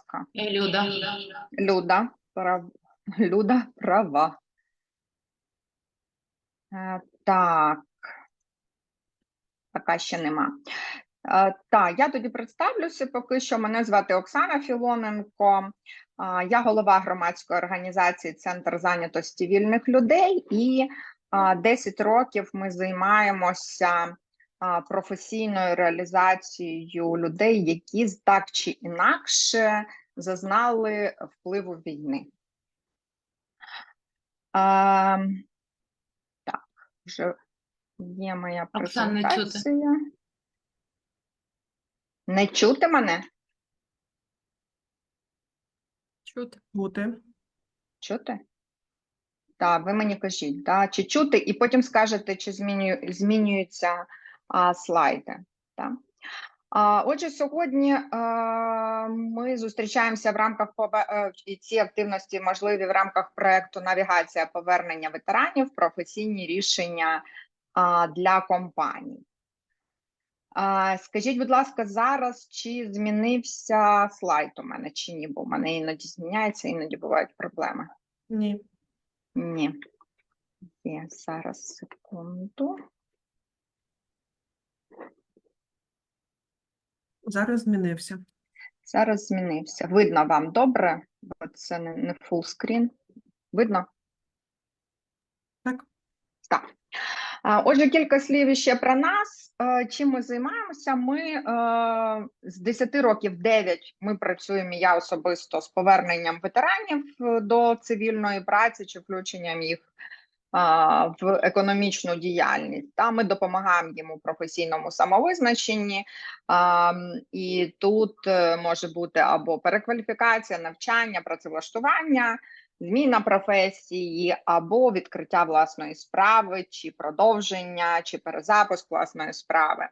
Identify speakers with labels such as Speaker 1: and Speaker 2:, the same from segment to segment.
Speaker 1: ласка.
Speaker 2: Люда.
Speaker 1: Люда, Люда права. Так, поки ще нема. Так, я тоді представлюся поки що. Мене звати Оксана Філоненко. Я голова громадської організації «Центр зайнятості вільних людей», і 10 років ми займаємося професійною реалізацією людей, які так чи інакше зазнали впливу війни. Так, вже є моя презентація. Не чути мене?
Speaker 3: Чути. Бути.
Speaker 1: Чути? Так, ви мені кажіть, да? Чи чути, і потім скажете, чи змінюються слайди. Так? Отже, сьогодні ми зустрічаємося в рамках і ці активності можливі в рамках проєкту «Навігація повернення ветеранів. Професійні рішення для компаній». Скажіть, будь ласка, зараз, чи змінився слайд у мене, чи ні, бо в мене іноді зміняється, іноді бувають проблеми.
Speaker 3: Ні.
Speaker 1: Ні. Є, зараз, секунду.
Speaker 3: Зараз змінився.
Speaker 1: Зараз змінився. Видно вам добре? Бо це не фулскрін. Видно?
Speaker 3: Так.
Speaker 1: Так. Отже, кілька слів ще про нас. Чим ми займаємося? Ми з 10 років 9 ми працюємо, я особисто, з поверненням ветеранів до цивільної праці чи включенням їх в економічну діяльність. Ми допомагаємо їм у професійному самовизначенні, і тут може бути або перекваліфікація, навчання, працевлаштування, зміна професії, або відкриття власної справи, чи продовження, чи перезапуск власної справи.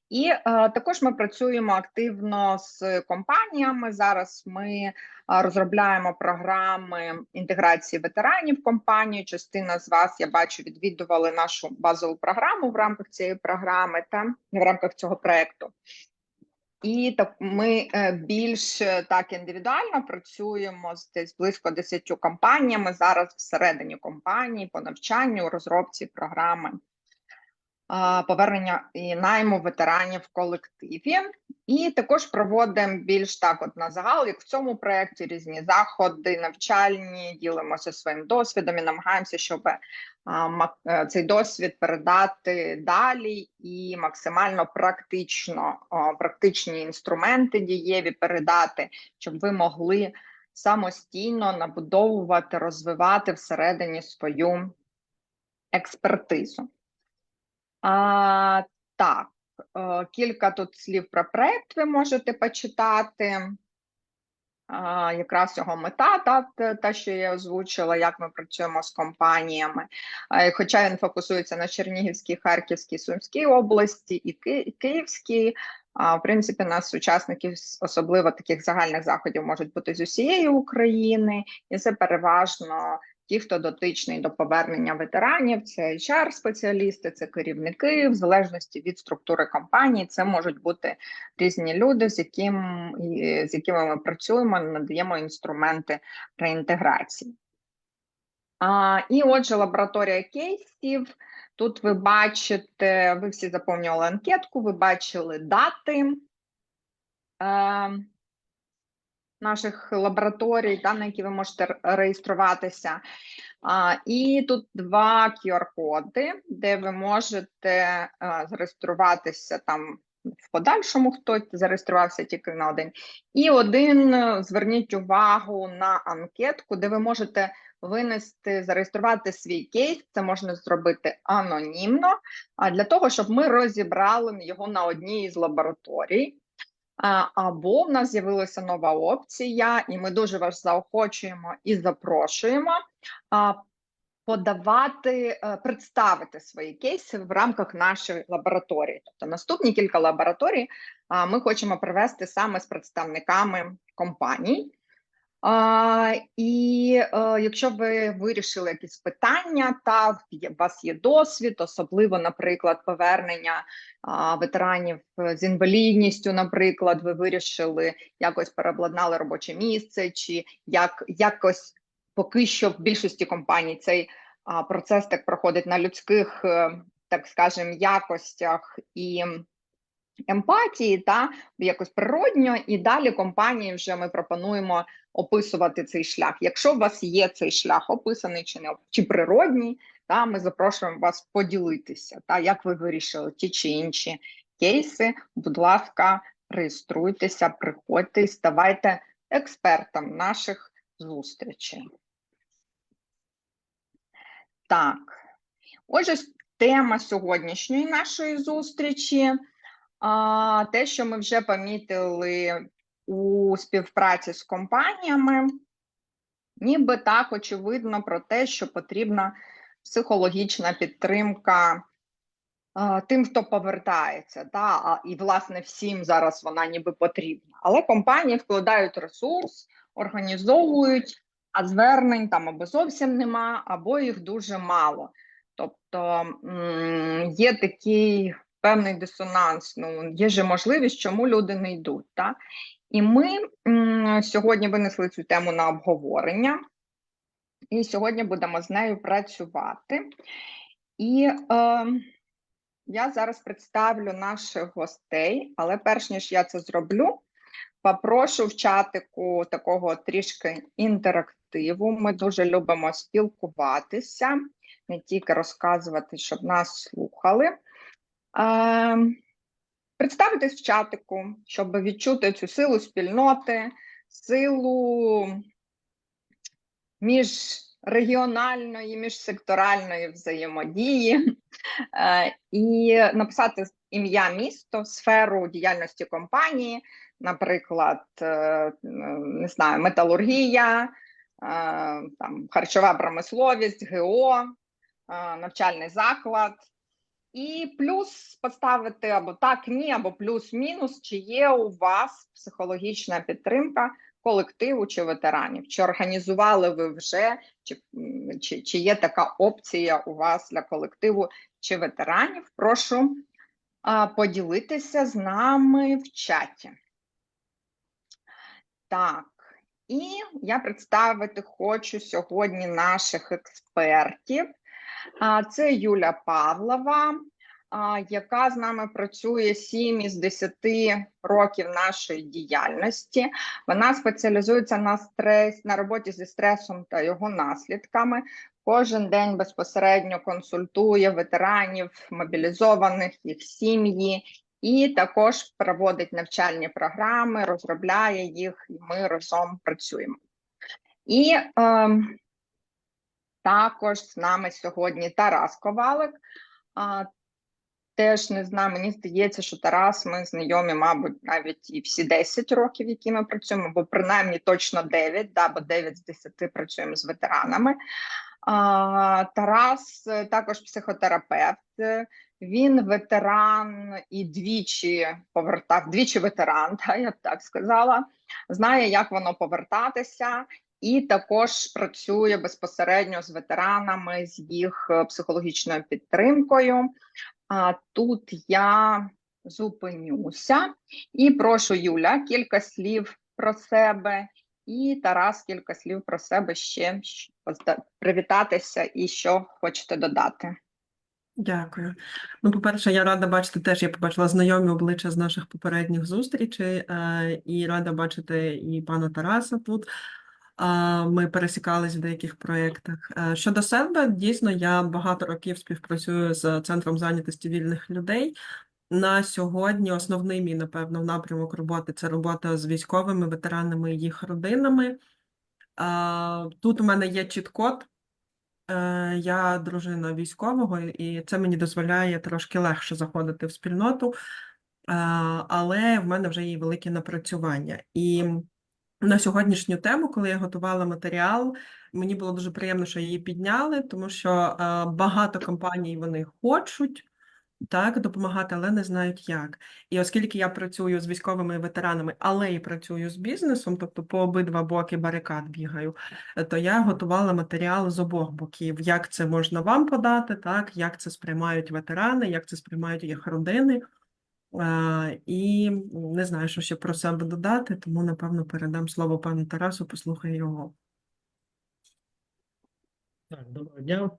Speaker 1: І також ми працюємо активно з компаніями. Зараз ми розробляємо програми інтеграції ветеранів в компанію. Частина з вас, я бачу, відвідували нашу базову програму в рамках цієї програми та в рамках цього проєкту. І так ми більш так індивідуально працюємо з десь близько 10 компаніями зараз всередині компанії по навчанню, розробці програми повернення і найму ветеранів в колективі. І також проводимо більш так от на загал, як в цьому проєкті, різні заходи, навчальні, ділимося своїм досвідом і намагаємося, щоб цей досвід передати далі і максимально практичні інструменти дієві передати, щоб ви могли самостійно набудовувати, розвивати всередині свою експертизу. Так, кілька тут слів про проєкт ви можете почитати. Якраз його мета, та, що я озвучила, як ми працюємо з компаніями. Хоча він фокусується на Чернігівській, Харківській, Сумській області і Київській. В принципі, у нас учасників, особливо таких загальних заходів, можуть бути з усієї України. І це переважно ті, хто дотичний до повернення ветеранів, це HR-спеціалісти, це керівники, в залежності від структури компанії, це можуть бути різні люди, з якими ми працюємо, надаємо інструменти реінтеграції. І отже, лабораторія кейсів. Тут ви бачите, ви всі заповнювали анкетку, ви бачили дати наших лабораторій, на які ви можете реєструватися. І тут 2 QR-коди, де ви можете зареєструватися там в подальшому, хто зареєструвався тільки на один. І один, зверніть увагу на анкетку, де ви можете зареєструвати свій кейс, це можна зробити анонімно, для того, щоб ми розібрали його на одній із лабораторій. Або в нас з'явилася нова опція, і ми дуже вас заохочуємо і запрошуємо представити свої кейси в рамках нашої лабораторії. Тобто наступні кілька лабораторій ми хочемо провести саме з представниками компаній. Якщо ви вирішили якісь питання, та у вас є досвід, особливо, наприклад, повернення ветеранів з інвалідністю, наприклад, ви вирішили якось переобладнали робоче місце, чи якось поки що в більшості компаній цей процес так проходить на людських, так скажемо, якостях і емпатії, та якось природньо, і далі компанії вже ми пропонуємо описувати цей шлях. Якщо у вас є цей шлях описаний чи природній, та ми запрошуємо вас поділитися, та як ви вирішили ті чи інші кейси. Будь ласка, реєструйтеся, приходьте і ставайте експертом наших зустрічей. Так, отже, тема сьогоднішньої нашої зустрічі – те, що ми вже помітили у співпраці з компаніями, ніби так очевидно про те, що потрібна психологічна підтримка тим, хто повертається, та, і, власне, всім зараз вона ніби потрібна. Але компанії вкладають ресурс, організовують, а звернень там або зовсім нема, або їх дуже мало. Тобто є такий певний дисонанс, є же можливість, чому люди не йдуть. Та? І ми сьогодні винесли цю тему на обговорення, і сьогодні будемо з нею працювати. І я зараз представлю наших гостей, але перш ніж я це зроблю, попрошу в чатику такого трішки інтерактиву. Ми дуже любимо спілкуватися, не тільки розказувати, щоб нас слухали. Представитись в чатику, щоб відчути цю силу спільноти, силу міжрегіональної, міжсекторальної взаємодії, і написати ім'я місто, сферу діяльності компанії, наприклад, не знаю, металургія, там, харчова промисловість, ГО, навчальний заклад. І плюс поставити або так, ні, або плюс-мінус, чи є у вас психологічна підтримка колективу чи ветеранів, чи організували ви вже, чи є така опція у вас для колективу чи ветеранів. Прошу поділитися з нами в чаті. Так, і я представити хочу сьогодні наших експертів. Це Юля Павлова, яка з нами працює 7 із 10 років нашої діяльності. Вона спеціалізується на роботі зі стресом та його наслідками. Кожен день безпосередньо консультує ветеранів, мобілізованих, їх сім'ї, і також проводить навчальні програми, розробляє їх, і ми разом працюємо. І також з нами сьогодні Тарас Ковалик. Теж не знаю, мені здається, що Тарас, ми знайомі, мабуть, навіть і всі 10 років, які ми працюємо, бо принаймні точно 9, бо 9 з 10 працюємо з ветеранами. Тарас також психотерапевт, він ветеран і двічі ветеран, я б так сказала, знає, як воно повертатися, і також працює безпосередньо з ветеранами, з їх психологічною підтримкою. Тут я зупинюся і прошу Юля кілька слів про себе, і Тарас кілька слів про себе ще, привітатися і що хочете додати.
Speaker 3: Дякую. По-перше, я рада бачити теж, я побачила знайомі обличчя з наших попередніх зустрічей, і рада бачити і пана Тараса тут. Ми пересікались в деяких проєктах. Щодо себе, дійсно, я багато років співпрацюю з Центром зайнятості вільних людей. На сьогодні основний мій, напевно, напрямок роботи – це робота з військовими ветеранами і їх родинами. Тут у мене є чіт-код. Я дружина військового, і це мені дозволяє трошки легше заходити в спільноту, але в мене вже є великі напрацювання. І на сьогоднішню тему, коли я готувала матеріал, мені було дуже приємно, що її підняли, тому що багато компаній вони хочуть так, допомагати, але не знають як. І оскільки я працюю з військовими ветеранами, але і працюю з бізнесом, тобто по обидва боки барикад бігаю, то я готувала матеріал з обох боків, як це можна вам подати, так, як це сприймають ветерани, як це сприймають їх родини. І не знаю, що ще про себе додати, тому, напевно, передам слово пану Тарасу, послухаю його.
Speaker 2: Так, доброго дня.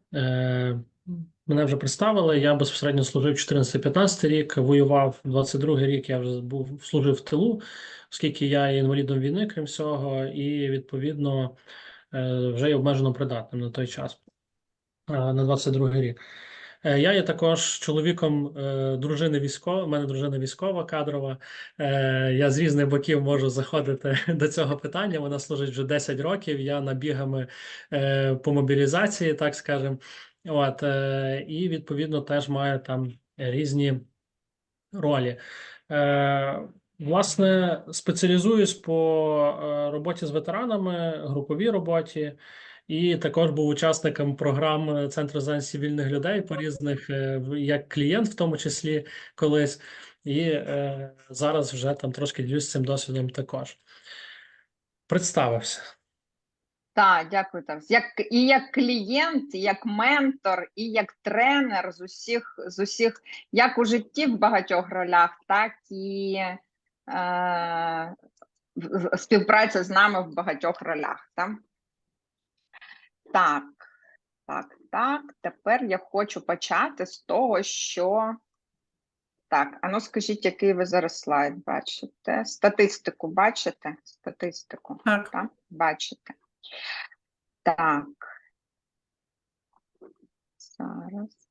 Speaker 2: Мене вже представили. Я безпосередньо служив 14-15 рік, воював 22 рік. Я вже служив в тилу, оскільки я є інвалідом війни, крім всього, і відповідно вже є обмежено придатним на той час, на 22 рік. Я є також чоловіком дружини військової, у мене дружина військова, кадрова. Я з різних боків можу заходити до цього питання. Вона служить вже 10 років, я набігами по мобілізації, так скажемо. От, і відповідно теж маю там різні ролі. Власне, спеціалізуюсь по роботі з ветеранами, груповій роботі. І також був учасником програм Центру зайнятості вільних людей по різних, як клієнт, в тому числі колись. І зараз вже там трошки ділюсь цим досвідом також. Представився.
Speaker 1: Так, дякую, Тарас. І як клієнт, і як ментор, і як тренер з усіх, як у житті в багатьох ролях, так і співпраця з нами в багатьох ролях. Так. Тепер я хочу почати з того, що... Так, а ну скажіть, який ви зараз слайд бачите? Статистику бачите? Статистику.
Speaker 3: Так.
Speaker 1: Бачите. Так. Зараз.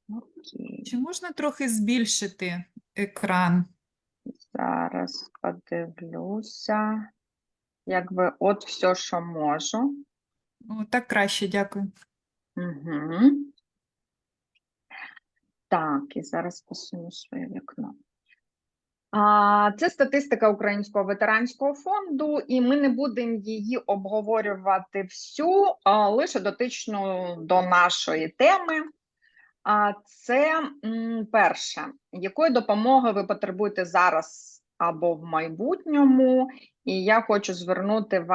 Speaker 1: Окей.
Speaker 4: Чи можна трохи збільшити екран?
Speaker 1: Зараз подивлюся. Якби от все, що можу.
Speaker 4: О, так краще, дякую.
Speaker 1: Угу. Так, і зараз посуну своє вікно. Це статистика Українського ветеранського фонду, і ми не будемо її обговорювати всю, лише дотичну до нашої теми. Це перше, якої допомоги ви потребуєте зараз або в майбутньому, і я хочу звернути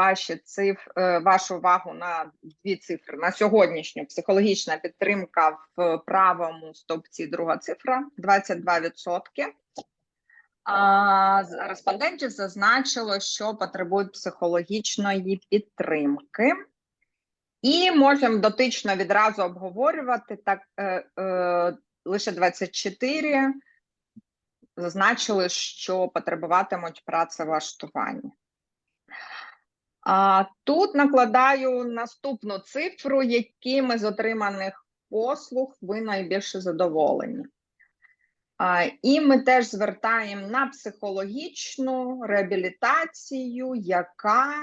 Speaker 1: вашу увагу на дві цифри. На сьогоднішню психологічна підтримка в правому стовпці, друга цифра – 22%. Респондентів зазначило, що потребують психологічної підтримки. І можемо дотично відразу обговорювати, так, лише 24 зазначили, що потребуватимуть працевлаштування. Тут накладаю наступну цифру, якими з отриманих послуг ви найбільше задоволені. І ми теж звертаємо на психологічну реабілітацію, яка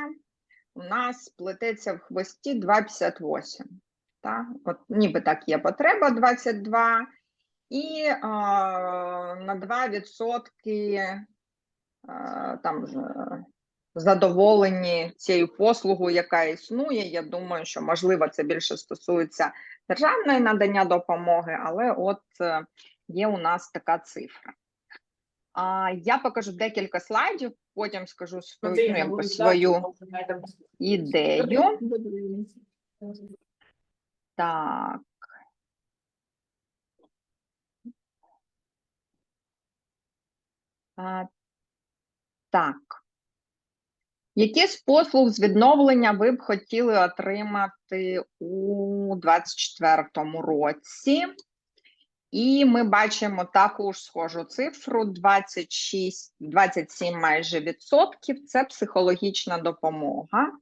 Speaker 1: у нас плететься в хвості 2,58. Так? От, ніби так є потреба 22, і на 2% там задоволені цією послугою, яка існує. Я думаю, що, можливо, це більше стосується державної надання допомоги, але от є у нас така цифра. Я покажу декілька слайдів, потім скажу свою ідею. Так. Так. Які з послуг з відновлення ви б хотіли отримати у 2024 році? І ми бачимо таку ж схожу цифру, 27 майже відсотків, це психологічна допомога.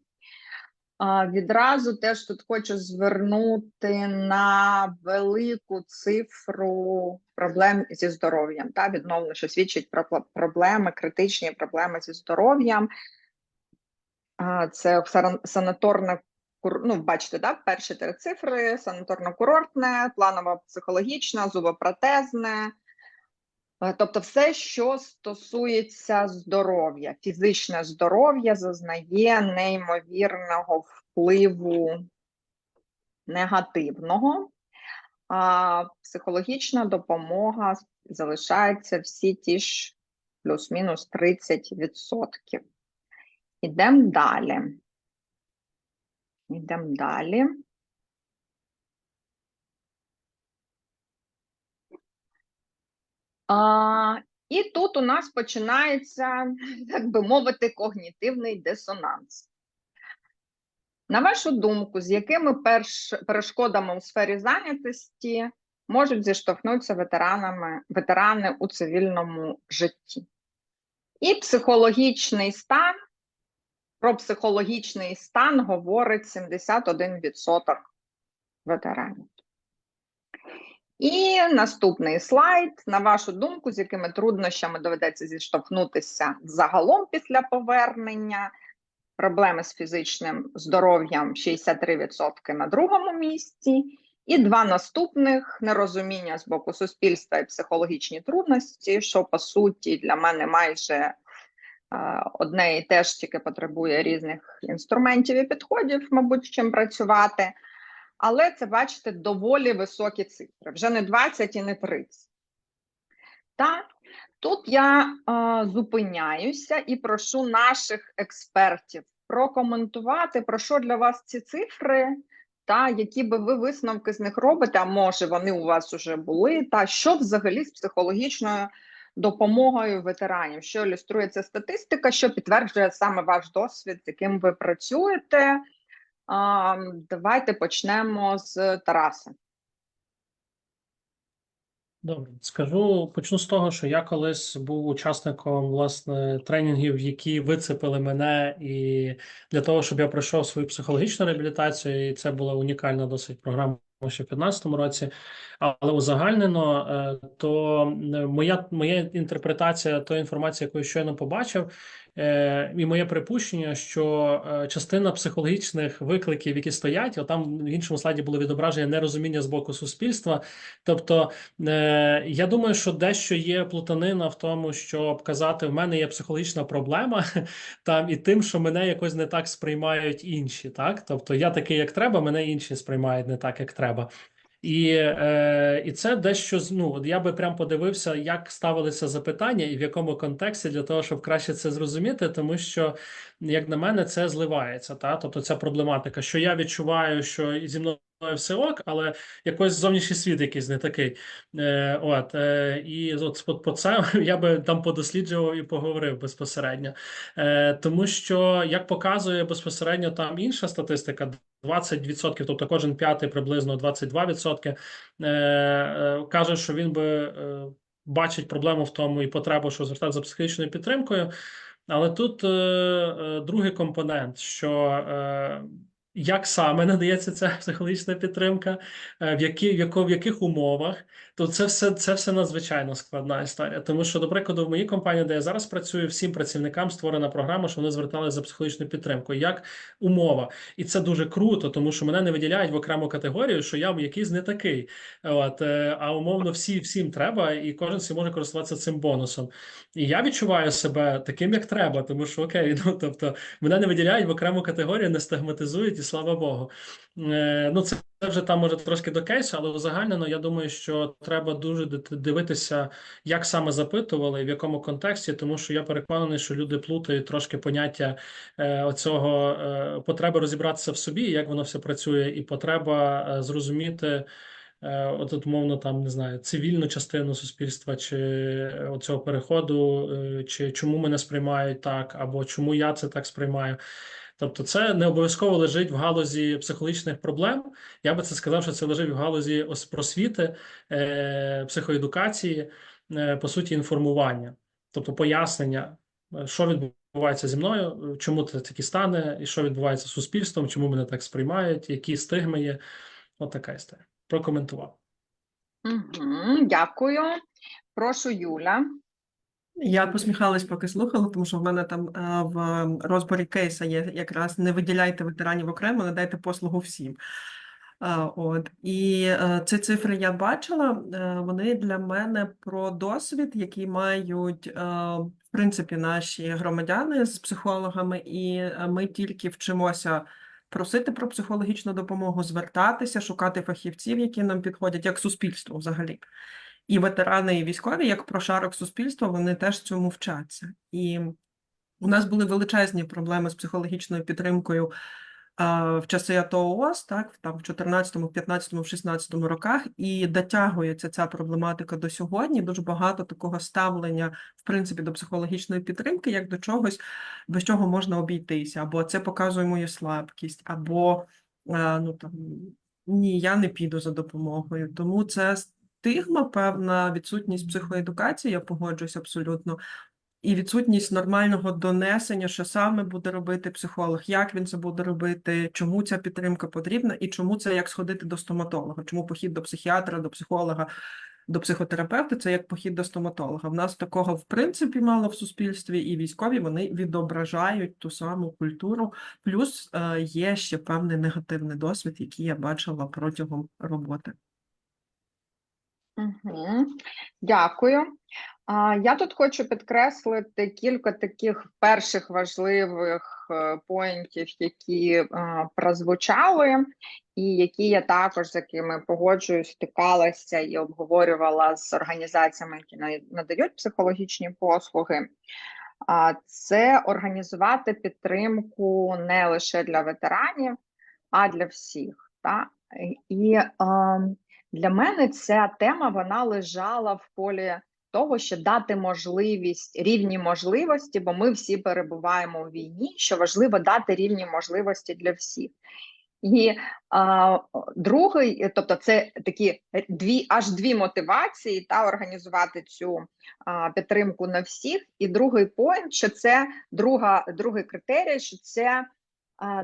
Speaker 1: Відразу теж тут хочу звернути на велику цифру проблем зі здоров'ям, відновлення, що свідчить про проблеми, критичні проблеми зі здоров'ям. Це санаторне, бачите, перші три цифри: санаторно-курортне, планово-психологічне, зубопротезне. Тобто все, що стосується здоров'я. Фізичне здоров'я зазнає неймовірного впливу негативного. а психологічна допомога залишається всі ті ж плюс-мінус 30%. Ідемо далі. Йдемо далі. І тут у нас починається, так би мовити, когнітивний дисонанс. На вашу думку, з якими перешкодами у сфері зайнятості можуть зіштовхнутися ветерани у цивільному житті? І психологічний стан, про психологічний стан говорить 71% ветеранів. І наступний слайд. На вашу думку, з якими труднощами доведеться зіштовхнутися загалом після повернення? Проблеми з фізичним здоров'ям 63% на другому місці. І два наступних – нерозуміння з боку суспільства і психологічні трудності, що, по суті, для мене майже одне і те ж, тільки потребує різних інструментів і підходів, мабуть, з чим працювати. Але це, бачите, доволі високі цифри. Вже не 20 і не 30. Так, тут я зупиняюся і прошу наших експертів прокоментувати, про що для вас ці цифри, та які би ви висновки з них робите, а може вони у вас вже були, та що взагалі з психологічною допомогою ветеранів, що ілюструє ця статистика, що підтверджує саме ваш досвід, з яким ви працюєте. Давайте почнемо з Тараса.
Speaker 2: Добре, почну з того, що я колись був учасником, власне, тренінгів, які вицепили мене і для того, щоб я пройшов свою психологічну реабілітацію, і це була унікальна досить програма ще в 2015 році, але узагальнено, то моя інтерпретація тої інформації, яку я щойно побачив, і моє припущення, що частина психологічних викликів, які стоять, там в іншому слайді було відображення нерозуміння з боку суспільства. Тобто, я думаю, що дещо є плутанина в тому, щоб казати, в мене є психологічна проблема, там, і тим, що мене якось не так сприймають інші. Так? Тобто, я такий, як треба, мене інші сприймають не так, як треба. І це дещо, я би прям подивився, як ставилися запитання і в якому контексті для того, щоб краще це зрозуміти, тому що, як на мене, це зливається. Тобто ця проблематика, що я відчуваю, що зі мною все ок, але якось зовнішній світ якийсь не такий. І от по це я би там подосліджував і поговорив безпосередньо. Тому що, як показує безпосередньо там інша статистика, 20%, тобто кожен п'ятий приблизно 22%, каже, що він би бачить проблему в тому і потребу, що звертати за психологічною підтримкою. Але тут другий компонент, що як саме надається ця психологічна підтримка, в яких умовах, то це все надзвичайно складна історія. Тому що, до прикладу, в моїй компанії, де я зараз працюю, всім працівникам створена програма, що вони зверталися за психологічною підтримкою, як умова. І це дуже круто, тому що мене не виділяють в окрему категорію, що я якийсь не такий. А умовно всім треба, і кожен всі може користуватися цим бонусом. І я відчуваю себе таким, як треба, тому що окей, тобто мене не виділяють в окрему категорію, не стигматизують, і слава Богу. Це вже там може трошки до кейсу, але узагальнено, я думаю, що треба дуже дивитися, як саме запитували і в якому контексті, тому що я переконаний, що люди плутають трошки поняття оцього потреби розібратися в собі, як воно все працює, і потреба зрозуміти от умовно там, не знаю, цивільну частину суспільства, чи оцього переходу, чи чому мене сприймають так, або чому я це так сприймаю. Тобто це не обов'язково лежить в галузі психологічних проблем. Я би це сказав, що це лежить в галузі просвіти, психоедукації, по суті, інформування. Тобто пояснення, що відбувається зі мною, чому це такі стане, і що відбувається з суспільством, чому мене так сприймають, які стигми є. От така історія. Прокоментував.
Speaker 1: Дякую. Прошу, Юля.
Speaker 3: Я посміхалась, поки слухала, тому що в мене там в розборі кейса є якраз не виділяйте ветеранів окремо, надайте послугу всім. І ці цифри я бачила, вони для мене про досвід, який мають, в принципі, наші громадяни з психологами, і ми тільки вчимося просити про психологічну допомогу, звертатися, шукати фахівців, які нам підходять, як суспільство взагалі. І ветерани, і військові, як прошарок суспільства, вони теж цьому вчаться. І у нас були величезні проблеми з психологічною підтримкою в часи АТО ООС, так, там в 14-му, 15-му, 16-му роках, і дотягується ця проблематика до сьогодні. Дуже багато такого ставлення, в принципі, до психологічної підтримки, як до чогось, без чого можна обійтися, або це показує мою слабкість, або ну, там, ні, я не піду за допомогою. Тому це стигма, певна відсутність психоедукації, я погоджуюсь абсолютно, і відсутність нормального донесення, що саме буде робити психолог, як він це буде робити, чому ця підтримка потрібна і чому це як сходити до стоматолога, чому похід до психіатра, до психолога, до психотерапевта – це як похід до стоматолога. В нас такого в принципі мало в суспільстві, і військові вони відображають ту саму культуру. Плюс є ще певний негативний досвід, який я бачила протягом роботи.
Speaker 1: Угу. Дякую. Я тут хочу підкреслити кілька таких перших важливих поінтів, які прозвучали, і які я також, з якими погоджуюсь, стикалася і обговорювала з організаціями, які надають психологічні послуги. Це організувати підтримку не лише для ветеранів, а для всіх. Так? І для мене ця тема, вона лежала в полі того, що дати можливість, рівні можливості, бо ми всі перебуваємо у війні, що важливо дати рівні можливості для всіх. І другий, тобто це такі аж дві мотивації, та організувати цю підтримку на всіх. І другий поінт, що це другий критерій, що це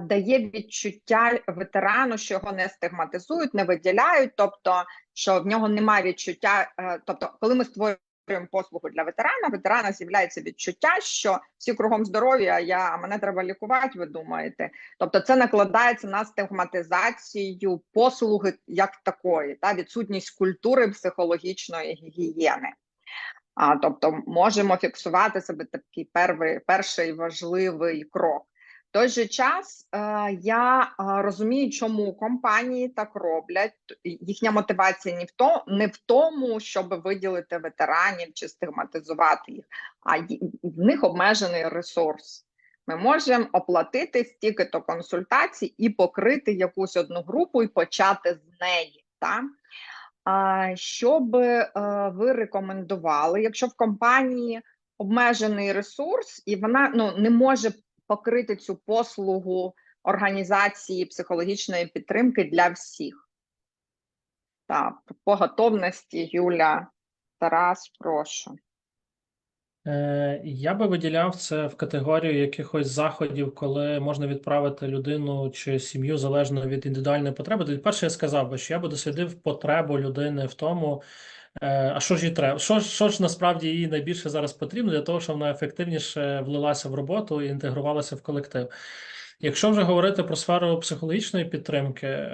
Speaker 1: дає відчуття ветерану, що його не стигматизують, не виділяють, тобто, що в нього немає відчуття, тобто, коли ми створюємо послугу для ветерана з'являється відчуття, що всі кругом здорові, а мене треба лікувати, ви думаєте. Тобто це накладається на стигматизацію послуги як такої, та відсутність культури психологічної гігієни. Тобто можемо фіксувати себе такий перший важливий крок. В той же час я розумію, чому компанії так роблять. Їхня мотивація не в тому, щоб виділити ветеранів чи стигматизувати їх, а в них обмежений ресурс. Ми можемо оплатити стільки-то консультацій і покрити якусь одну групу і почати з неї. Так? Що би ви рекомендували, якщо в компанії обмежений ресурс і вона не може покрити цю послугу організації психологічної підтримки для всіх? Так, по готовності, Юля, Тарас, прошу.
Speaker 2: Я би виділяв це в категорію якихось заходів, коли можна відправити людину чи сім'ю залежно від індивідуальної потреби. Тоді перше я сказав би, що я би дослідив потребу людини в тому, а що ж їй треба, що ж насправді їй найбільше зараз потрібно для того, щоб вона ефективніше влилася в роботу і інтегрувалася в колектив. Якщо вже говорити про сферу психологічної підтримки,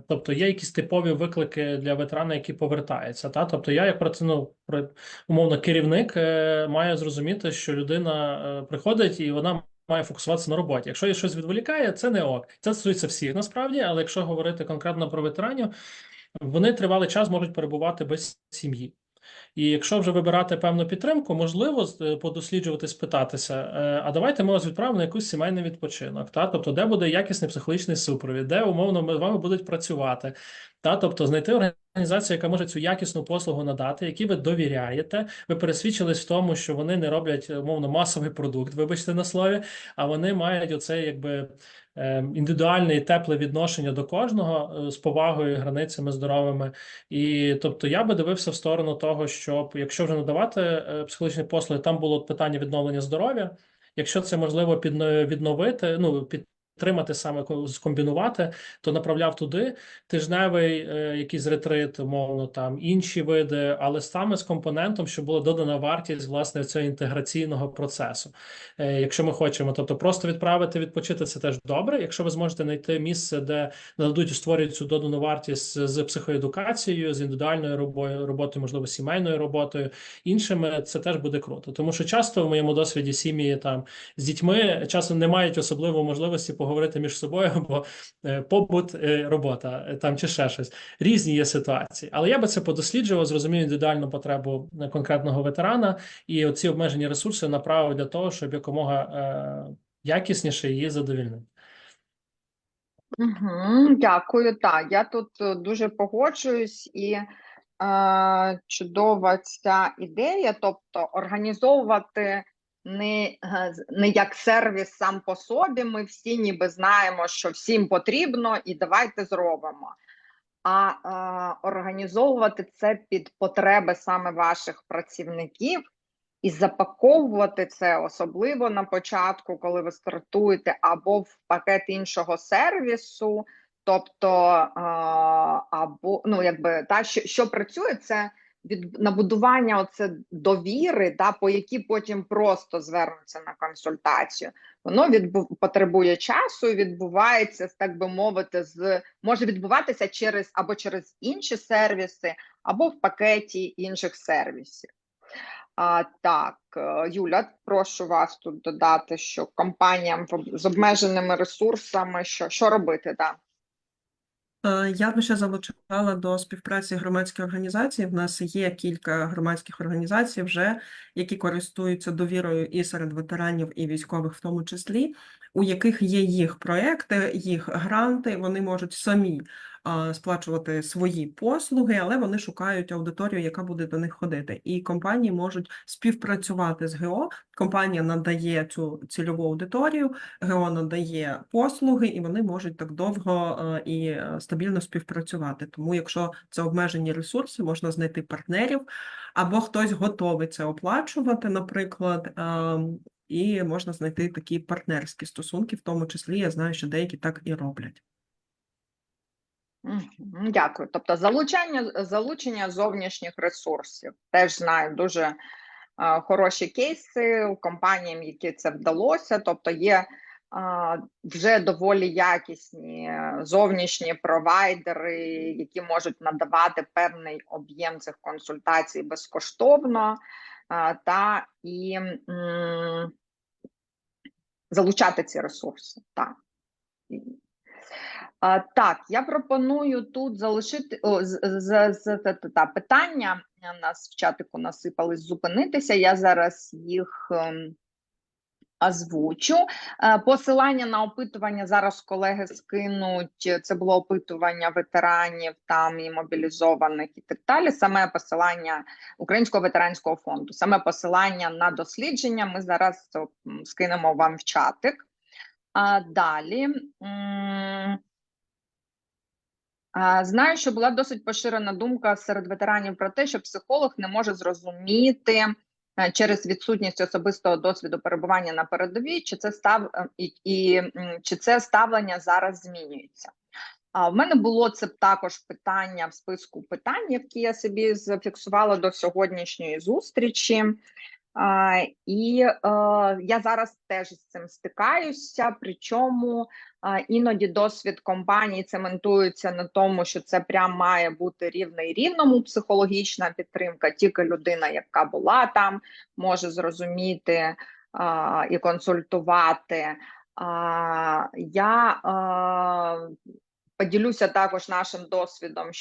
Speaker 2: тобто є якісь типові виклики для ветерана, які повертаються. Тобто я, як умовно керівник, маю зрозуміти, що людина приходить і вона має фокусуватися на роботі. Якщо її щось відволікає, це не ок. Це стосується всіх насправді, але якщо говорити конкретно про ветеранів, вони тривалий час можуть перебувати без сім'ї. І якщо вже вибирати певну підтримку, можливо, подосліджувати, спитатися, а давайте ми вас відправимо на якийсь сімейний відпочинок, тобто де буде якісний психологічний супровід, де умовно ми з вами будуть працювати, тобто знайти організацію, яка може цю якісну послугу надати, якій ви довіряєте, ви пересвідчились в тому, що вони не роблять, умовно, масовий продукт, вибачте на слові, а вони мають оце, якби, індивідуальне і тепле відношення до кожного з повагою, границями здоровими. І тобто я би дивився в сторону того, щоб якщо вже надавати психологічні послуги, там було питання відновлення здоров'я. Якщо це можливо відновити, підтримати саме, скомбінувати, то направляв туди тижневий якийсь ретрит, умовно, там інші види, але саме з компонентом, щоб була додана вартість, власне, цього інтеграційного процесу. Якщо ми хочемо, тобто просто відправити, відпочити, це теж добре. Якщо ви зможете знайти місце, де нададуть, створюють цю додану вартість з психоедукацією, з індивідуальною роботою, можливо, сімейною роботою, іншими, це теж буде круто. Тому що часто в моєму досвіді сім'ї там з дітьми часом не мають особливо можливості поговорити поговорити між собою, бо побут, робота там чи ще щось. Різні є ситуації. Але я би це подосліджував, зрозумів індивідуальну потребу конкретного ветерана і оці обмежені ресурси направив для того, щоб якомога якісніше її задовільнити.
Speaker 1: Дякую. Так, я тут дуже погоджуюсь і чудова ця ідея, тобто організовувати не як сервіс сам по собі, ми всі ніби знаємо, що всім потрібно і давайте зробимо, а організовувати це під потреби саме ваших працівників і запаковувати це, особливо на початку, коли ви стартуєте, або в пакет іншого сервісу, тобто, або, ну, якби, та, що працює, це набудування оце довіри, та, по якій потім просто звернуться на консультацію. Воно потребує часу і відбувається, так би мовити, може відбуватися через інші сервіси, або в пакеті інших сервісів. Так, Юля, прошу вас тут додати, що компаніям з обмеженими ресурсами, що робити, так?
Speaker 3: Я би ще залучала до співпраці громадські організації. В нас є кілька громадських організацій вже, які користуються довірою і серед ветеранів, і військових в тому числі, у яких є їх проекти, їх гранти, вони можуть самі сплачувати свої послуги, але вони шукають аудиторію, яка буде до них ходити. І компанії можуть співпрацювати з ГО, компанія надає цю цільову аудиторію, ГО надає послуги, і вони можуть так довго і стабільно співпрацювати. Тому якщо це обмежені ресурси, можна знайти партнерів, або хтось готовий це оплачувати, наприклад, і можна знайти такі партнерські стосунки, в тому числі, я знаю, що деякі так і роблять.
Speaker 1: Дякую. Тобто залучення зовнішніх ресурсів. Теж знаю дуже хороші кейси компаніям, які це вдалося. Тобто є вже доволі якісні зовнішні провайдери, які можуть надавати певний об'єм цих консультацій безкоштовно та і залучати ці ресурси. Так. Так, я пропоную тут залишити питання, у нас в чатику насипались, зупинитися, я зараз їх озвучу. Посилання на опитування зараз колеги скинуть, це було опитування ветеранів там і мобілізованих і так далі, саме посилання Українського ветеранського фонду, саме посилання на дослідження ми зараз скинемо вам в чатик. Далі. Знаю, що була досить поширена думка серед ветеранів про те, що психолог не може зрозуміти через відсутність особистого досвіду перебування на передовій, чи це ставлення зараз змінюється. В мене було це також питання в списку питань, які я собі зафіксувала до сьогоднішньої зустрічі. Я зараз теж з цим стикаюся, причому іноді досвід компаній цементується на тому, що це прям має бути рівний рівному психологічна підтримка, тільки людина, яка була там, може зрозуміти і консультувати. Я поділюся також нашим досвідом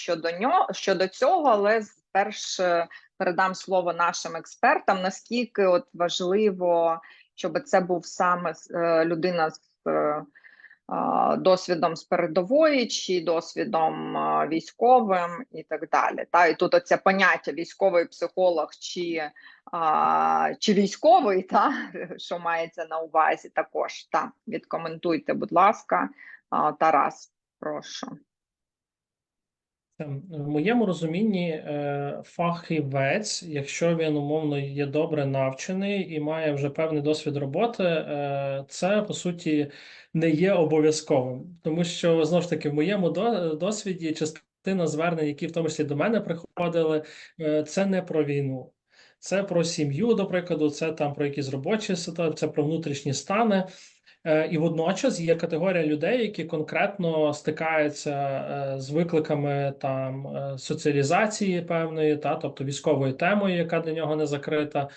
Speaker 1: щодо цього, але спершу передам слово нашим експертам, наскільки важливо, щоб це був саме людина з досвідом з передової, чи досвідом військовим і так далі. І тут оце поняття військовий психолог чи військовий, що мається на увазі також. Відкоментуйте, будь ласка. Тарас, прошу.
Speaker 2: В моєму розумінні фахівець, якщо він умовно є добре навчений і має вже певний досвід роботи, це по суті не є обов'язковим. Тому що, знову ж таки, в моєму досвіді частина звернень, які в тому числі до мене приходили, це не про війну. Це про сім'ю, до прикладу, це там про якісь робочі ситуації, це про внутрішні стани. І водночас є категорія людей, які конкретно стикаються з викликами там соціалізації певної, тобто військовою темою, яка для нього не закрита,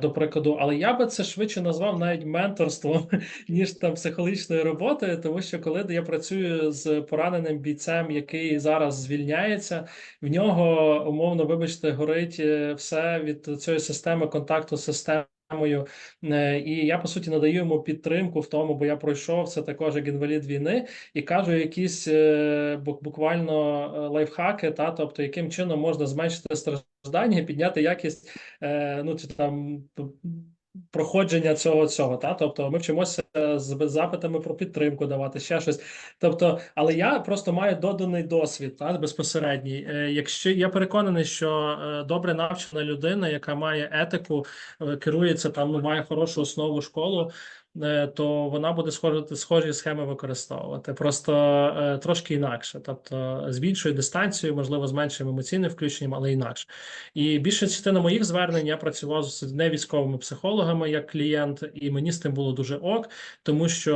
Speaker 2: до прикладу. Але я би це швидше назвав навіть менторством, ніж там психологічною роботою, тому що коли я працюю з пораненим бійцем, який зараз звільняється, в нього, умовно, вибачте, горить все від цієї системи контакту з системою. І я, по суті, надаю йому підтримку в тому, бо я пройшов це також як інвалід війни, і кажу якісь буквально лайфхаки, тобто яким чином можна зменшити страждання і підняти якість чи там проходження цього. Тобто ми вчимося з запитами про підтримку давати, ще щось. Тобто, але я просто маю доданий досвід, безпосередній. Якщо я переконаний, що добре навчена людина, яка має етику, керується там, має хорошу основу школу, то вона буде схожі схеми використовувати. Просто трошки інакше. Тобто з більшою дистанцією, можливо, з меншим емоційним включенням, але інакше. І більша частина моїх звернень я працював з невійськовими психологами як клієнт, і мені з тим було дуже ок, тому що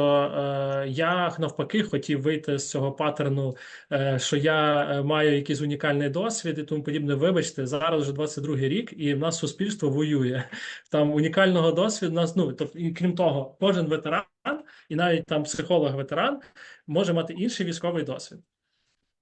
Speaker 2: я навпаки хотів вийти з цього паттерну, що я маю якийсь унікальний досвід і тому подібне. Вибачте, зараз вже 22-й рік, і в нас суспільство воює. Там унікального досвіду у нас, тобто, і крім того, кожен ветеран, і навіть там психолог-ветеран, може мати інший військовий досвід.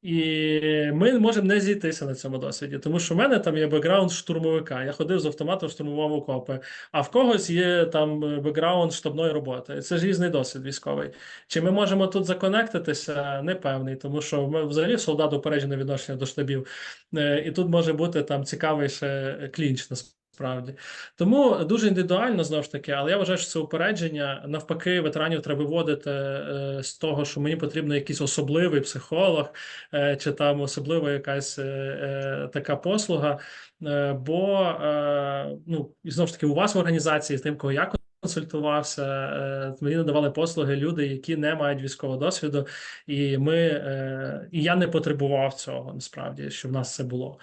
Speaker 2: І ми можемо не зійтися на цьому досвіді, тому що в мене там є бекграунд штурмовика, я ходив з автоматом, штурмував окопи, а в когось є там бекграунд штабної роботи. Це ж різний досвід військовий. Чи ми можемо тут законектитися? Непевний, тому що ми взагалі солдат упереджене відношення до штабів, і тут може бути там цікавий ще клінч насправді. Тому дуже індивідуально, знову ж таки, але я вважаю, що це упередження. Навпаки, ветеранів треба виводити з того, що мені потрібен якийсь особливий психолог, чи там особлива якась така послуга. Бо, і знову ж таки, у вас в організації, з тим, кого я консультувався, мені надавали послуги люди, які не мають військового досвіду, і і я не потребував цього, насправді, що в нас це було.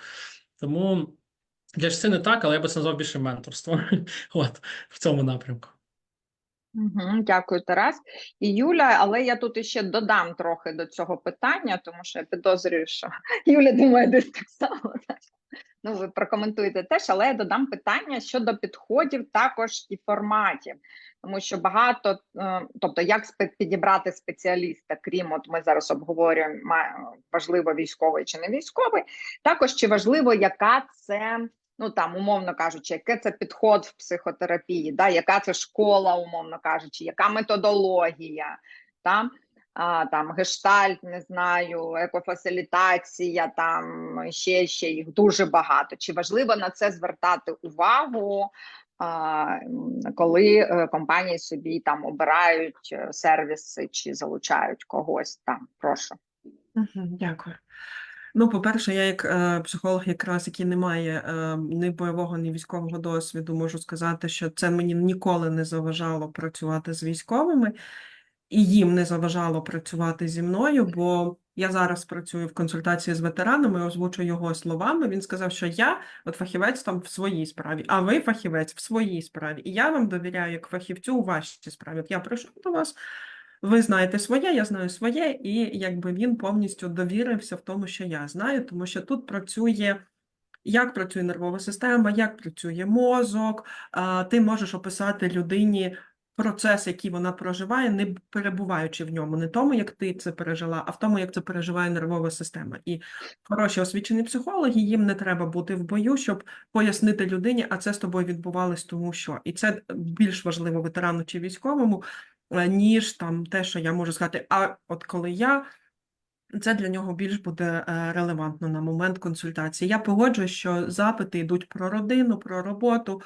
Speaker 2: Тому для частини не так, але я би це назвав більше менторством. От, в цьому напрямку.
Speaker 1: Дякую, Тарас. І Юля, але я тут іще додам трохи до цього питання, тому що я підозрюю, що Юля думає десь так само. Ви прокоментуєте теж, але я додам питання щодо підходів також і форматів. Тому що багато, тобто як підібрати спеціаліста, крім, ми зараз обговорюємо, важливо військовий чи не військовий, також чи важливо, яка це, умовно кажучи, яке це підход в психотерапії, яка це школа, умовно кажучи, яка методологія, там гештальт, не знаю, екофасилітація, там ще їх дуже багато. Чи важливо на це звертати увагу, коли компанії собі там обирають сервіси чи залучають когось там? Прошу.
Speaker 3: Дякую. По-перше, я як психолог, якраз який не має ні бойового, ні військового досвіду, можу сказати, що це мені ніколи не заважало працювати з військовими, і їм не заважало працювати зі мною, бо я зараз працюю в консультації з ветеранами, озвучу його словами. Він сказав, що я фахівець там в своїй справі, а ви фахівець в своїй справі. І я вам довіряю як фахівцю у вашій справі. От я прийшов до вас, ви знаєте своє, я знаю своє, і він повністю довірився в тому, що я знаю, тому що тут працює, як працює нервова система, як працює мозок, ти можеш описати людині процес, який вона проживає, не перебуваючи в ньому, не тому, як ти це пережила, а в тому, як це переживає нервова система. І хороші освічені психологи, їм не треба бути в бою, щоб пояснити людині, а це з тобою відбувалось тому що. І це більш важливо ветерану чи військовому, ніж там те, що я можу сказати, а от коли це для нього більш буде релевантно на момент консультації. Я погоджуюсь, що запити йдуть про родину, про роботу,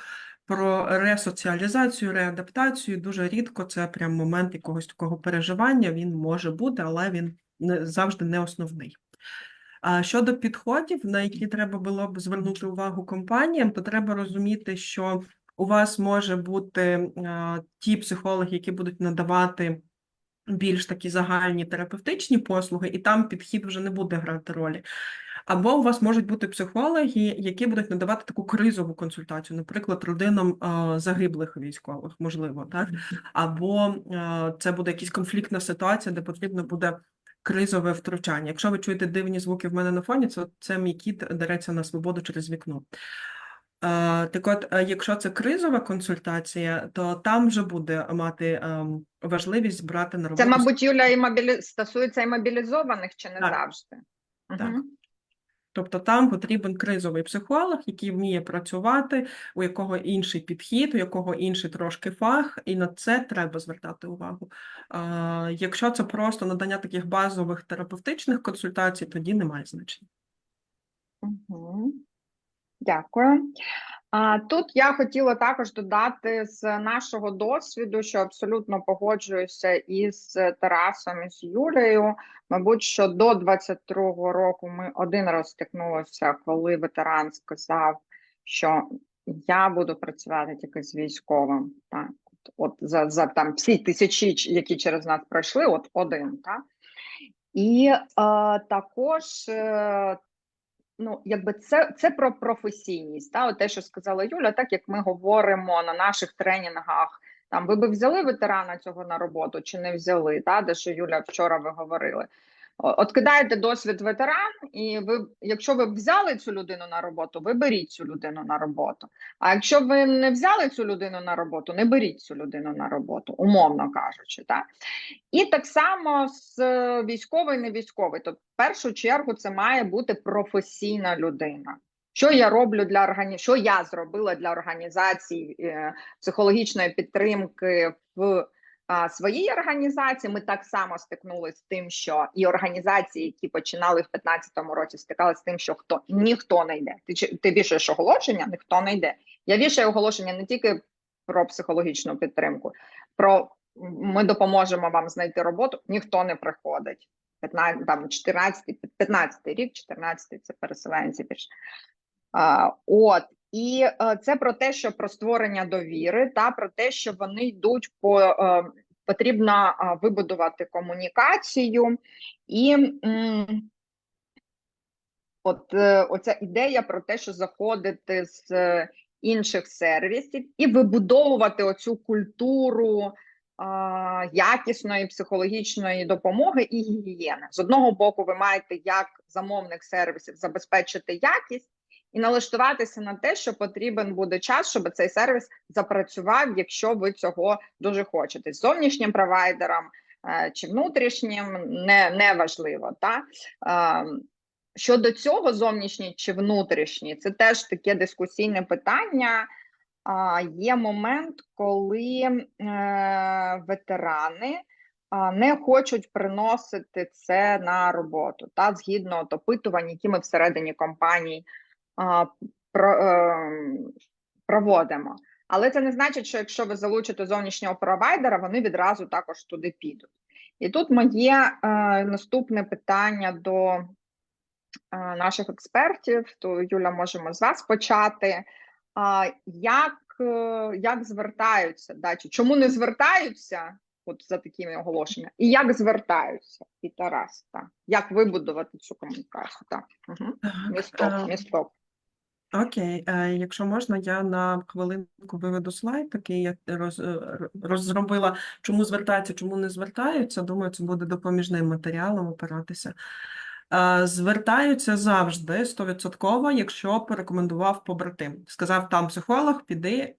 Speaker 3: про ресоціалізацію, реадаптацію. Дуже рідко це прям момент якогось такого переживання, він може бути, але він завжди не основний. А щодо підходів, на які треба було б звернути увагу компаніям, то треба розуміти, що у вас може бути ті психологи, які будуть надавати більш такі загальні терапевтичні послуги, і там підхід вже не буде грати ролі. Або у вас можуть бути психологи, які будуть надавати таку кризову консультацію, наприклад, родинам загиблих військових, можливо, так? Або це буде якась конфліктна ситуація, де потрібно буде кризове втручання. Якщо ви чуєте дивні звуки в мене на фоні, це мій кіт дереться на свободу через вікно. Так от, якщо це кризова консультація, то там вже буде мати важливість брати на
Speaker 1: Це,
Speaker 3: роботу.
Speaker 1: мабуть, Юля, стосується і мобілізованих чи не
Speaker 3: Так.
Speaker 1: завжди?
Speaker 3: Так.
Speaker 1: Мгм.
Speaker 3: Тобто там потрібен кризовий психолог, який вміє працювати, у якого інший підхід, у якого інший трошки фах, і на це треба звертати увагу. Якщо це просто надання таких базових терапевтичних консультацій, тоді немає значення.
Speaker 1: Мгм. Дякую. Тут я хотіла також додати з нашого досвіду, що абсолютно погоджуюся із Тарасом і з Юлею. Мабуть, що до 22-го року ми один раз стикнулися, коли ветеран сказав, що я буду працювати тільки з військовим. Так? От за там всі тисячі, які через нас пройшли, от один. Так? І також ну, якби це про професійність, та, от те, що сказала Юля, так як ми говоримо на наших тренінгах, там ви би взяли ветерана цього на роботу чи не взяли, та, де що Юля вчора ви говорили. От кидаєте досвід ветеран, і ви, якщо ви взяли цю людину на роботу, ви беріть цю людину на роботу. А якщо ви не взяли цю людину на роботу, не беріть цю людину на роботу, умовно кажучи. Так? І так само з військовий, не військовий. Тобто, в першу чергу, це має бути професійна людина. Що я роблю що я зробила для організації психологічної підтримки в своїй організації? Ми так само стикнулися з тим, що і організації, які починали в 2015 році, стикалися з тим, що ніхто не йде. Ти вішаєш оголошення, ніхто не йде. Я вішаю оголошення не тільки про психологічну підтримку, про ми допоможемо вам знайти роботу, ніхто не приходить. 15 рік, 14 це переселенці більше. І це про те, що про створення довіри, та про те, що вони йдуть потрібно вибудувати комунікацію. І оця ідея про те, що заходити з інших сервісів і вибудовувати оцю культуру якісної психологічної допомоги і гігієни. З одного боку, ви маєте як замовник сервісів забезпечити якість і налаштуватися на те, що потрібен буде час, щоб цей сервіс запрацював, якщо ви цього дуже хочете. З зовнішнім провайдером чи внутрішнім не важливо. Та? Щодо цього, зовнішній чи внутрішній, це теж таке дискусійне питання. Є момент, коли ветерани не хочуть приносити це на роботу, та, згідно опитувань, які ми всередині компаній проводимо. Але це не значить, що якщо ви залучите зовнішнього провайдера, вони відразу також туди підуть. І тут моє наступне питання до наших експертів, то, Юля, можемо з вас почати. Як звертаються, да, чому не звертаються от за такими оголошеннями, і як звертаються, і Тарас, так, як вибудувати цю комунікацію, так, місток.
Speaker 3: Окей, якщо можна, я на хвилинку виведу слайд, такий я розробила, чому звертаються, чому не звертаються, думаю, це буде допоміжним матеріалом опиратися. Звертаються завжди 100%, якщо порекомендував побратим. Сказав, там психолог, піди,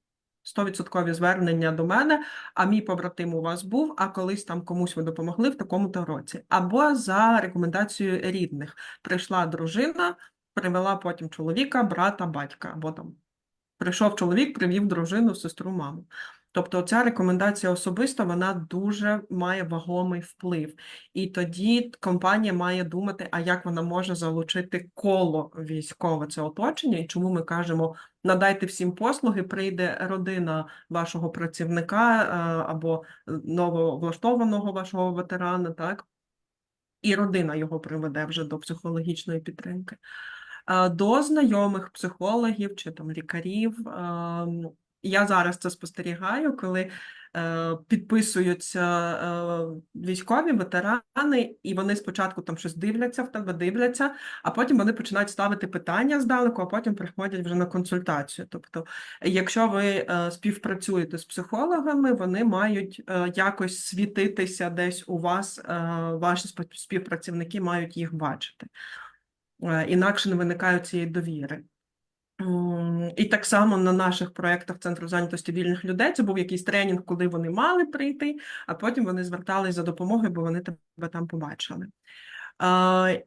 Speaker 3: 100% звернення до мене, а мій побратим у вас був, а колись там комусь ви допомогли в такому-то році. Або за рекомендацією рідних. Прийшла дружина, привела потім чоловіка, брата, батька, або там прийшов чоловік, привів дружину, сестру, маму. Тобто ця рекомендація особиста, вона дуже має вагомий вплив. І тоді компанія має думати, а як вона може залучити коло військове, це оточення, і чому ми кажемо, надайте всім послуги, прийде родина вашого працівника або нововлаштованого вашого ветерана, так? І родина його приведе вже до психологічної підтримки. До знайомих психологів чи там лікарів, Я зараз це спостерігаю, коли підписуються військові, ветерани, і вони спочатку там щось дивляться в тебе, дивляться, а потім вони починають ставити питання здалеку, а потім приходять вже на консультацію. Тобто, якщо ви співпрацюєте з психологами, вони мають якось світитися десь у вас, ваші співпрацівники мають їх бачити. Інакше не виникає цієї довіри. І так само на наших проєктах Центру зайнятості вільних людей це був якийсь тренінг, коли вони мали прийти, а потім вони звертались за допомогою, бо вони тебе там побачили.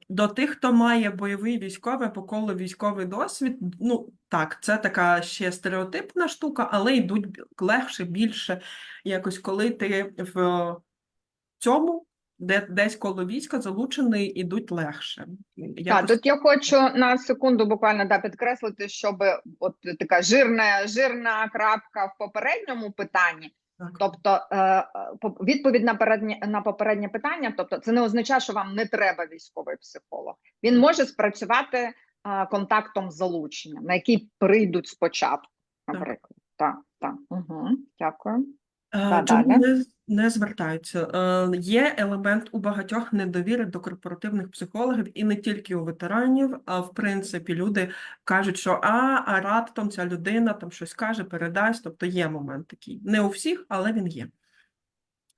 Speaker 3: До тих, хто має бойовий військовий або коло військовий досвід, ну так, це така ще стереотипна штука, але йдуть легше, більше, якось коли ти в цьому, десь коло війська залучений, ідуть легше.
Speaker 1: Так, тут я хочу на секунду буквально підкреслити, щоб от така жирна крапка в попередньому питанні.
Speaker 3: Так.
Speaker 1: Тобто відповідь на попереднє питання, тобто це не означає, що вам не треба військовий психолог. Він може спрацювати контактом залучення, на який прийдуть спочатку, наприклад. Так. Угу. Дякую.
Speaker 3: Чому
Speaker 1: Далі.
Speaker 3: не звертаються? Є елемент у багатьох недовіри до корпоративних психологів, і не тільки у ветеранів, а в принципі люди кажуть, що а раптом ця людина там щось каже, передасть, тобто є момент такий. Не у всіх, але він є.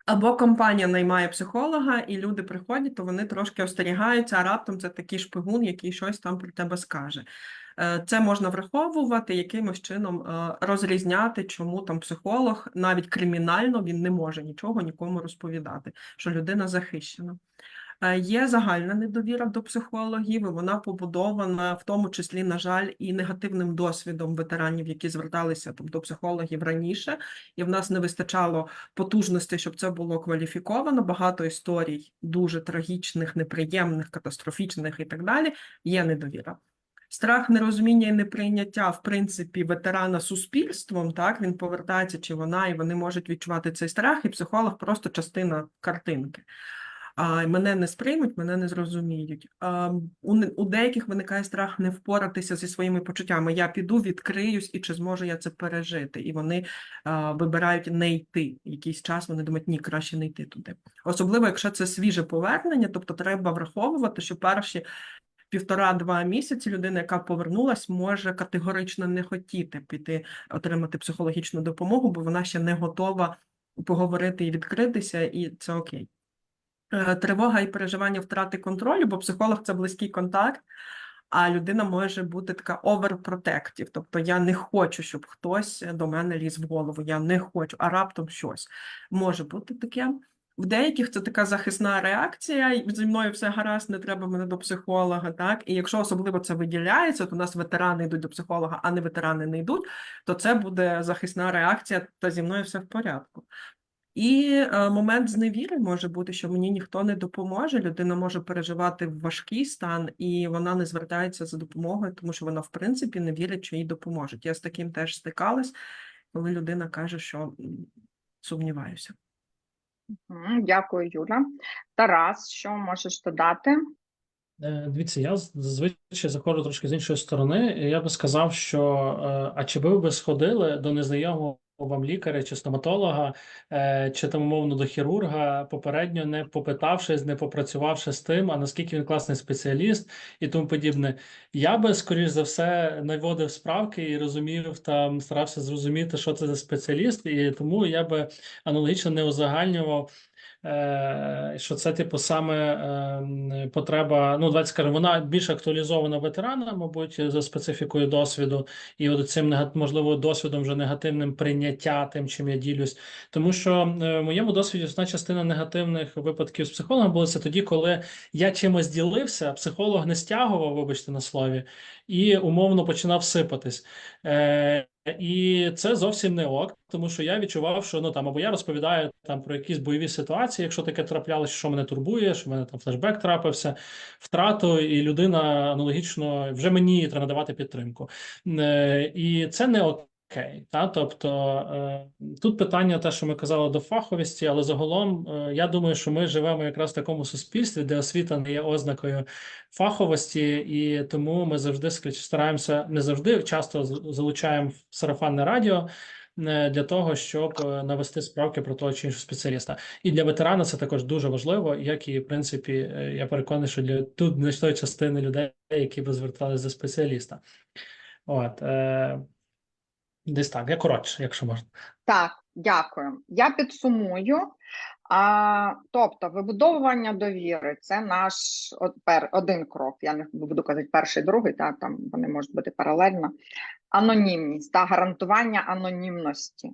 Speaker 3: Або компанія наймає психолога, і люди приходять, то вони трошки остерігаються, а раптом це такий шпигун, який щось там про тебе скаже. Це можна враховувати, якимось чином розрізняти, чому там психолог, навіть кримінально, він не може нічого нікому розповідати, що людина захищена. Є загальна недовіра до психологів, і вона побудована, в тому числі, на жаль, і негативним досвідом ветеранів, які зверталися там, до психологів раніше, і в нас не вистачало потужностей, щоб це було кваліфіковано. Багато історій дуже трагічних, неприємних, катастрофічних і так далі. Є недовіра. Страх, нерозуміння і неприйняття, в принципі, ветерана суспільством, так, він повертається чи вона, і вони можуть відчувати цей страх, і психолог просто частина картинки. Мене не сприймуть, мене не зрозуміють. У деяких виникає страх не впоратися зі своїми почуттями. Я піду, відкриюсь, і чи зможу я це пережити? І вони вибирають не йти. Якийсь час вони думають, ні, краще не йти туди. Особливо, якщо це свіже повернення, тобто треба враховувати, що перші 1,5-2 місяці людина, яка повернулась, може категорично не хотіти піти отримати психологічну допомогу, бо вона ще не готова поговорити і відкритися, і це окей. Тривога і переживання втрати контролю, бо психолог – це близький контакт, а людина може бути така overprotective, тобто я не хочу, щоб хтось до мене ліз в голову, я не хочу, а раптом щось. Може бути таке. В деяких це така захисна реакція, зі мною все гаразд, не треба мене до психолога, так? І якщо особливо це виділяється, то у нас ветерани йдуть до психолога, а не ветерани не йдуть, то це буде захисна реакція, та зі мною все в порядку. І момент зневіри може бути, що мені ніхто не допоможе, людина може переживати важкий стан, і вона не звертається за допомогою, тому що вона, в принципі, не вірить, що їй допоможуть. Я з таким теж стикалась, коли людина каже, що сумніваюся.
Speaker 1: Дякую, Юля. Тарас, що можеш додати?
Speaker 2: Дивіться, я зазвичай заходжу трошки з іншої сторони. Я би сказав, що а чи ви б сходили до незнайомого вам лікаря чи стоматолога, чи там, умовно, до хірурга, попередньо не попитавшись, не попрацювавши з тим, а наскільки він класний спеціаліст і тому подібне. Я би, скоріш за все, наводив справки і розумів, там, старався зрозуміти, що це за спеціаліст, і тому я би аналогічно не узагальнював, що це, типу, саме потреба, ну, давайте скажемо, вона більш актуалізована ветерана, мабуть, за специфікою досвіду, і от цим, можливо, досвідом вже негативним прийняття тим, чим я ділюсь. Тому що в моєму досвіді основна частина негативних випадків з психологом була це тоді, коли я чимось ділився, психолог не стягував, вибачте на слові, і умовно починав сипатись. І це зовсім не ок, тому що я відчував, що ну там або я розповідаю там про якісь бойові ситуації, якщо таке траплялося, що мене турбує, що в мене там флешбек трапився, втрату, і людина аналогічно вже мені треба надавати підтримку. І це не окей. Тобто тут питання те, що ми казали до фаховості, але загалом я думаю, що ми живемо якраз в такому суспільстві, де освіта не є ознакою фаховості, і тому ми завжди стараємося, не завжди, часто залучаємо сарафанне радіо, для того, щоб навести справки про того чи іншого спеціаліста. І для ветерана це також дуже важливо, як і, в принципі, я переконаний, що тут значної частини людей, які би зверталися до спеціаліста. От, десь так, я коротше, якщо можна.
Speaker 1: Так, дякую. Я підсумую. Тобто, вибудовування довіри – це наш один крок. Я не буду казати перший, другий, там вони можуть бути паралельно. Анонімність та гарантування анонімності.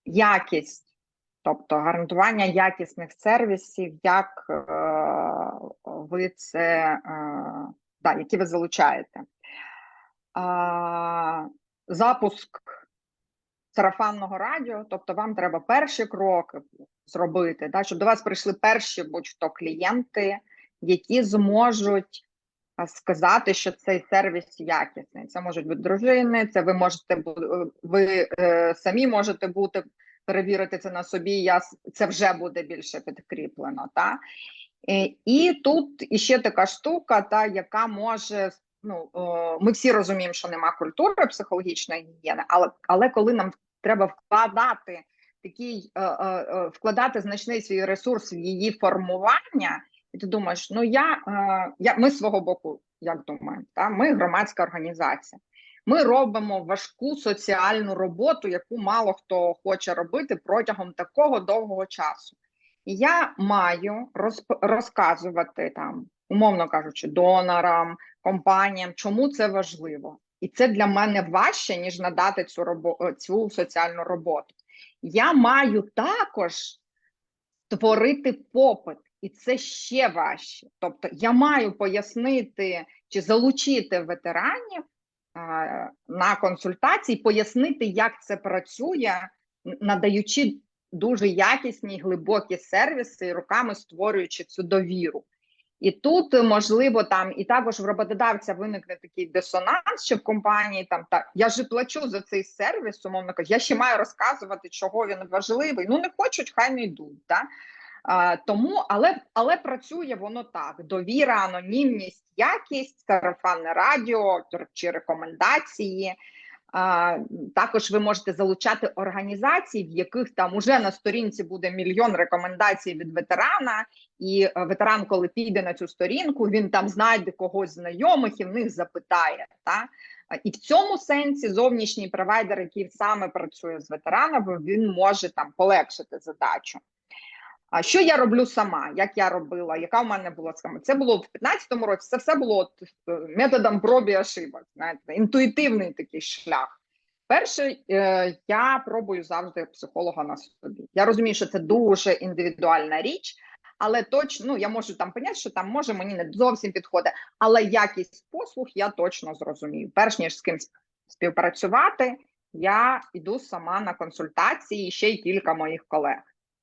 Speaker 1: Якість, тобто гарантування якісних сервісів, як ви це, які ви залучаєте. Запуск сарафанного радіо, тобто вам треба перші кроки зробити, щоб до вас прийшли перші будь-хто клієнти, які зможуть сказати, що цей сервіс якісний. Це можуть бути дружини, це ви самі можете бути, перевірити це на собі, це вже буде більше підкріплено. І тут іще така штука, яка може, ми всі розуміємо, що нема культури психологічної гігієни, але коли нам треба вкладати значний свій ресурс в її формування, і ти думаєш, ми з свого боку, як думаємо, ми громадська організація. Ми робимо важку соціальну роботу, яку мало хто хоче робити протягом такого довгого часу. І я маю розказувати умовно кажучи, донорам, компаніям, чому це важливо. І це для мене важче, ніж надати цю соціальну роботу. Я маю також створити попит, і це ще важче. Тобто я маю пояснити чи залучити ветеранів на консультації, пояснити, як це працює, надаючи дуже якісні і глибокі сервіси, руками створюючи цю довіру. І тут, можливо, і також в роботодавця виникне такий дисонанс, що в компанії я ж плачу за цей сервіс, умовно кажучи, я ще маю розказувати, чого він важливий. Не хочуть, хай не йдуть. Тому, але працює воно так: довіра, анонімність, якість, сарафанне радіо чи рекомендації. Також ви можете залучати організації, в яких уже на сторінці буде 1 мільйон рекомендацій від ветерана, і ветеран, коли піде на цю сторінку, він там знайде когось знайомих і в них запитає. І в цьому сенсі зовнішній провайдер, який саме працює з ветеранами, він може полегшити задачу. А що я роблю сама, як я робила, яка в мене була схема? Це було в 2015 році, це все було методом проб і ошибок, знаєте, інтуїтивний такий шлях. Перше, я пробую завжди психолога на собі. Я розумію, що це дуже індивідуальна річ, але точно, я можу поняти, що може мені не зовсім підходить, але якість послуг я точно зрозумію. Перш ніж з ким співпрацювати, я йду сама на консультації, ще й кілька моїх колег.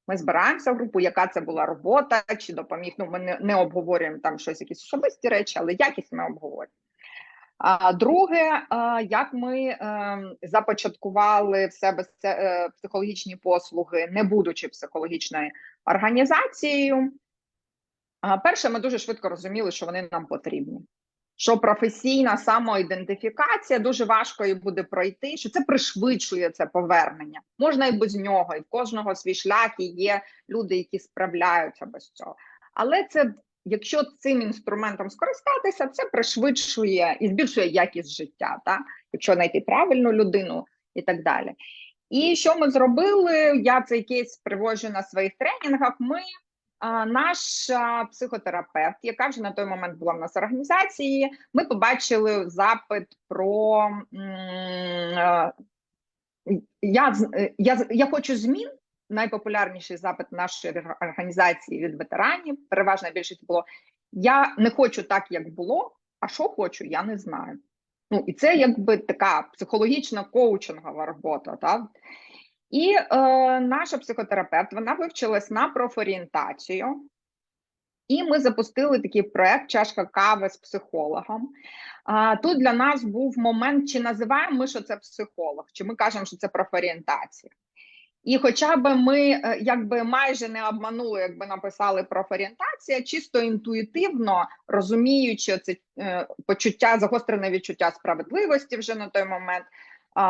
Speaker 1: Ми збираємося в групу, яка це була робота, чи допоміг. Ми не обговорюємо щось, якісь особисті речі, але якість ми обговорюємо. Друге, як ми започаткували в себе психологічні послуги, не будучи психологічною організацією. Перше, ми дуже швидко розуміли, що вони нам потрібні. Що професійна самоідентифікація дуже важко її буде пройти, що це пришвидшує це повернення. Можна і без нього, і в кожного свій шлях, і є люди, які справляються без цього. Але це, якщо цим інструментом скористатися, це пришвидшує і збільшує якість життя, якщо знайти правильну людину і так далі. І що ми зробили? Я цей кейс приводжу на своїх тренінгах. Наш психотерапевт, яка вже на той момент була в нас в організації, ми побачили запит про я хочу змін. Найпопулярніший запит нашої організації від ветеранів, переважна більшість було: я не хочу так, як було, а що хочу, я не знаю. І це якби така психологічна коучингова робота. І наша психотерапевт, вона вивчилась на профорієнтацію, і ми запустили такий проєкт «Чашка кави з психологом». Тут для нас був момент, чи називаємо ми, що це психолог, чи ми кажемо, що це профорієнтація. І хоча б ми майже не обманули, якби написали профорієнтація, чисто інтуїтивно розуміючи це почуття, загострене відчуття справедливості вже на той момент,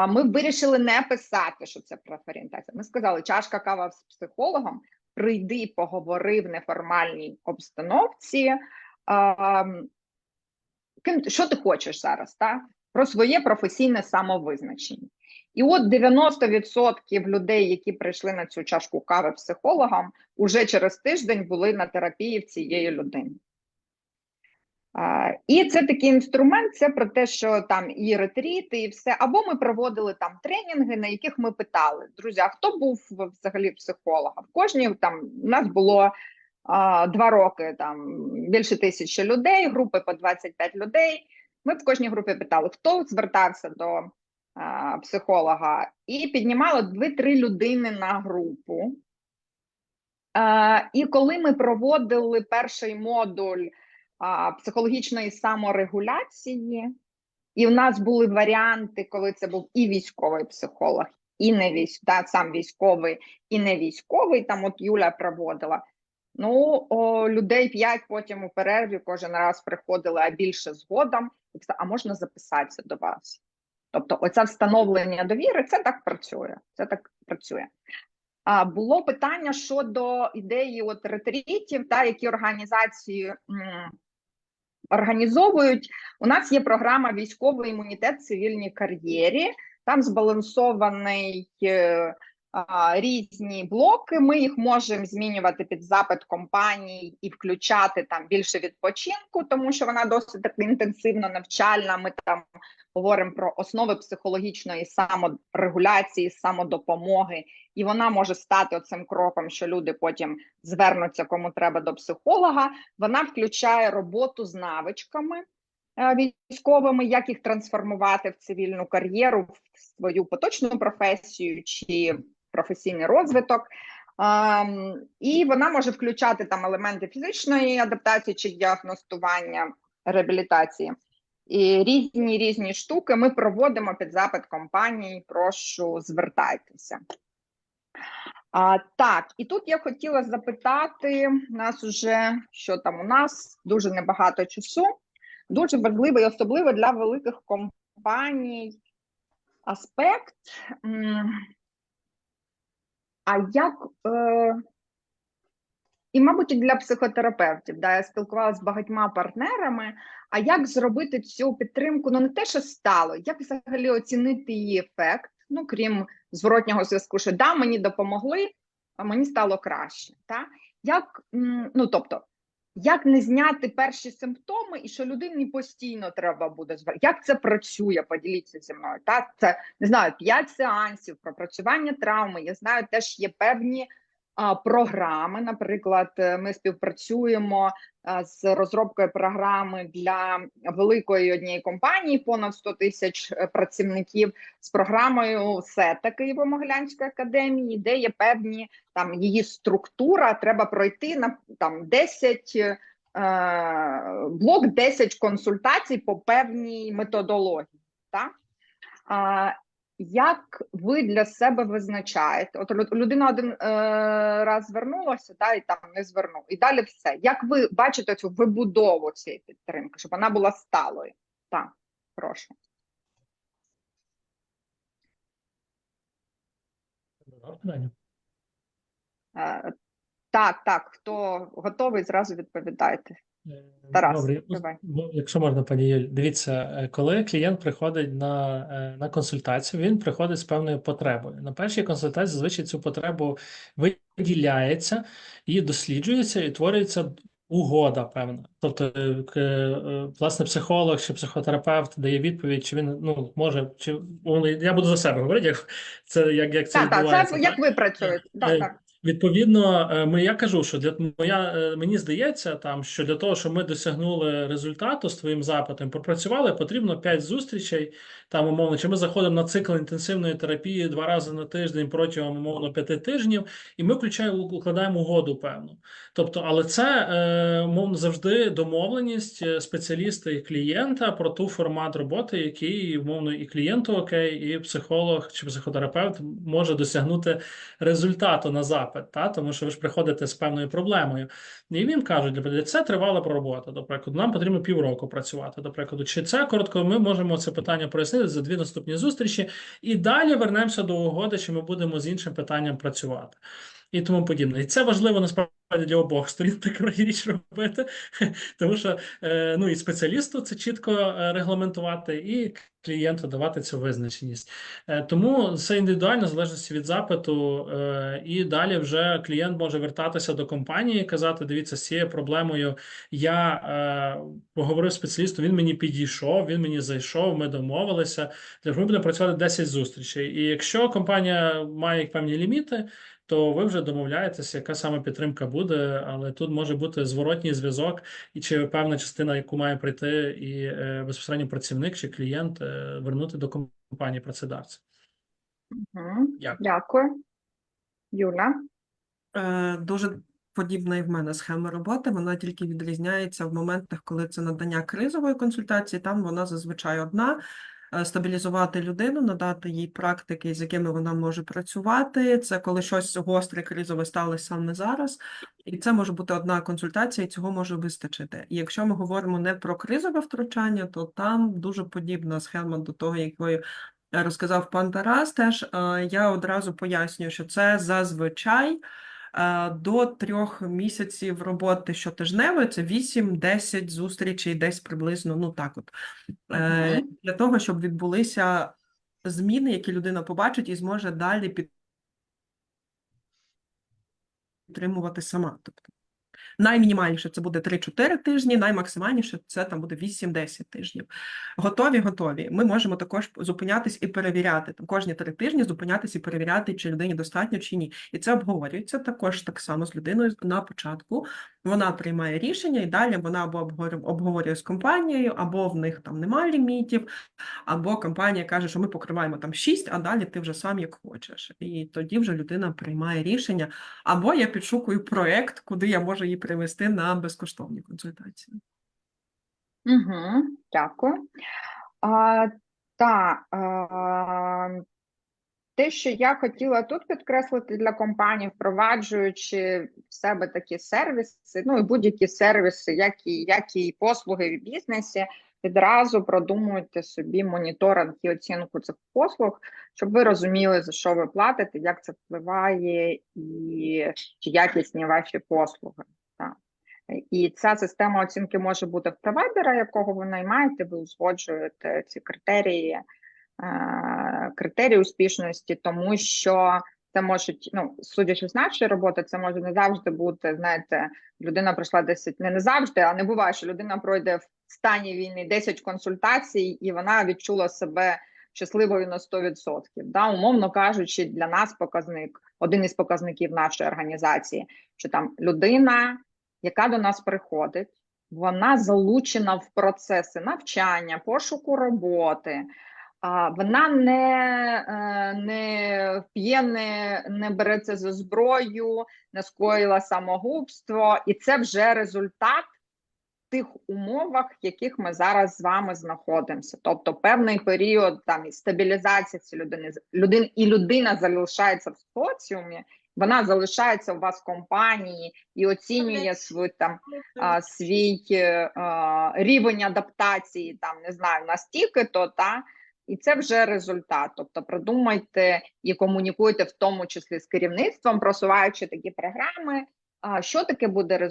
Speaker 1: Ми вирішили не писати, що це профорієнтація. Ми сказали, чашка кави з психологом, прийди, поговори в неформальній обстановці. Що ти хочеш зараз, так? Про своє професійне самовизначення. І от 90% людей, які прийшли на цю чашку кави психологам, уже через тиждень були на терапії в цієї людини. І це такий інструмент, це про те, що там і ретріти, і все. Або ми проводили там тренінги, на яких ми питали, друзі, а хто був взагалі психологом? В кожній там, у нас було 2 роки, там більше 1000 людей, групи по 25 людей. Ми в кожній групі питали, хто звертався до психолога, і піднімало 2-3 людини на групу. І коли ми проводили перший модуль психологічної саморегуляції, і в нас були варіанти, коли це був і військовий психолог, і не сам військовий, і не військовий, там от Юля проводила. Ну, людей 5 потім у перерві кожен раз приходили, а більше згодом, і все, а можна записатися до вас. Тобто оце встановлення довіри, це так працює. Було питання щодо ідеї от ретрітів, які організації організовують. У нас є програма «Військовий імунітет в цивільній кар'єрі», там збалансований різні блоки, ми їх можемо змінювати під запит компаній і включати там більше відпочинку, тому що вона досить так інтенсивно навчальна, ми там говоримо про основи психологічної саморегуляції, самодопомоги, і вона може стати оцим кроком, що люди потім звернуться кому треба до психолога. Вона включає роботу з навичками військовими, як їх трансформувати в цивільну кар'єру, в свою поточну професію чи професійний розвиток. І вона може включати там елементи фізичної адаптації чи діагностування, реабілітації. І різні штуки ми проводимо під запит компанії, прошу, звертайтеся. Так, і тут я хотіла запитати, що там у нас, дуже небагато часу, дуже важливий, особливо для великих компаній, аспект. І, мабуть, і для психотерапевтів, я спілкувалася з багатьма партнерами, а як зробити цю підтримку, не те, що стало, як взагалі оцінити її ефект, крім зворотнього зв'язку, що мені допомогли, а мені стало краще. Як не зняти перші симптоми і що людині постійно треба буде звертатися? Як це працює? Поділіться зі мною. Це, не знаю, 5 сеансів, пропрацювання травми. Я знаю, теж є певні програми. Наприклад, ми співпрацюємо з розробкою програми для великої однієї компанії, понад 100 тисяч працівників, з програмою СЕТА Києво-Могилянської академії, де є певні, там її структура, треба пройти на 10 консультацій по певній методології. Як ви для себе визначаєте? От людина один раз звернулася, і там не звернув. І далі все. Як ви бачите цю вибудову цієї підтримки, щоб вона була сталою? Так, прошу. Так. Хто готовий, зразу відповідайте. Тарас,
Speaker 2: добре,
Speaker 1: давай.
Speaker 2: Якщо можна, пані Юль, дивіться, коли клієнт приходить на консультацію, він приходить з певною потребою. На першій консультації зазвичай цю потребу виділяється і досліджується, і творюється угода певна. Тобто, власне, психолог чи психотерапевт дає відповідь, чи він може, чи я буду за себе говорити, як це відбувається.
Speaker 1: Це як ви працюєте. Так.
Speaker 2: Відповідно, я кажу, що мені здається, що для того, щоб ми досягнули результату з твоїм запитом, пропрацювали, потрібно 5 зустрічей, умовно, чи ми заходимо на цикл інтенсивної терапії 2 рази на тиждень протягом, умовно, 5 тижнів, і ми укладаємо угоду певну. Тобто, але це, умовно, завжди домовленість спеціаліста і клієнта про ту формат роботи, який, умовно, і клієнту окей, і психолог чи психотерапевт може досягнути результату на запит. запит, тому що ви ж приходите з певною проблемою. І їм кажуть, наприклад, це тривала робота, до прикладу, нам потрібно півроку працювати, до прикладу, чи це коротко, ми можемо це питання прояснити за 2 наступні зустрічі, і далі вернемося до угоди, чи ми будемо з іншим питанням працювати. І тому подібне. І це важливо насправді для обох сторін таку річ робити, тому що і спеціалісту це чітко регламентувати, і клієнту давати цю визначеність. Тому це індивідуально, в залежності від запиту, і далі вже клієнт може вертатися до компанії і казати, дивіться, з цією проблемою я поговорив з спеціалістом, він мені підійшов, він мені зайшов, ми домовилися, ми будемо працювати 10 зустрічей. І якщо компанія має певні ліміти, то ви вже домовляєтеся, яка саме підтримка буде, але тут може бути зворотній зв'язок, і чи певна частина, яку має прийти і безпосередньо працівник чи клієнт вернути до компанії працедавця. Дякую.
Speaker 1: Дякую. Юля?
Speaker 3: Дуже подібна і в мене схема роботи, вона тільки відрізняється в моментах, коли це надання кризової консультації, там вона зазвичай одна. Стабілізувати людину, надати їй практики, з якими вона може працювати. Це коли щось гостре, кризове сталося саме зараз. І це може бути одна консультація, і цього може вистачити. І якщо ми говоримо не про кризове втручання, то там дуже подібна схема до того, якою розказав пан Тарас. Теж я одразу пояснюю, що це зазвичай до 3 місяців роботи щотижневої, це 8-10 зустрічей, десь приблизно, ну так от. Для того, щоб відбулися зміни, які людина побачить і зможе далі підтримувати сама. Тобто наймінімальніше це буде 3-4 тижні, наймаксимальніше це там буде 8-10 тижнів. Готові. Ми можемо також зупинятись і перевіряти. Там кожні 3 тижні зупинятись і перевіряти, чи людині достатньо, чи ні. І це обговорюється також так само з людиною на початку. Вона приймає рішення, і далі вона або обговорює з компанією, або в них там немає лімітів, або компанія каже, що ми покриваємо там 6, а далі ти вже сам як хочеш. І тоді вже людина приймає рішення, або я підшукую проєкт, куди я можу її привести на безкоштовні консультації.
Speaker 1: Дякую. Те, що я хотіла тут підкреслити для компаній, впроваджуючи в себе такі сервіси, і будь-які сервіси, як і послуги в бізнесі, відразу продумуйте собі моніторинг і оцінку цих послуг, щоб ви розуміли, за що ви платите, як це впливає і чи якісні ваші послуги. Так. І ця система оцінки може бути в провайдера, якого ви наймаєте, ви узгоджуєте ці критерії успішності, тому що це може, судячи з нашої роботи, це може не завжди бути, знаєте, людина пройшла 10, не завжди, а не буває, що людина пройде в стані війни 10 консультацій, і вона відчула себе щасливою на 100%. Да? Умовно кажучи, для нас показник, один із показників нашої організації, що там людина, яка до нас приходить, вона залучена в процеси навчання, пошуку роботи, вона не п'є, не береться за зброю, не скоїла самогубство, і це вже результат тих умовах, в яких ми зараз з вами знаходимося. Тобто певний період там стабілізації цієї людини, і людина залишається в соціумі, вона залишається у вас в компанії і оцінює свій рівень адаптації, там, не знаю, настільки-то, і це вже результат. Тобто продумайте і комунікуйте в тому числі з керівництвом, просуваючи такі програми, що таке буде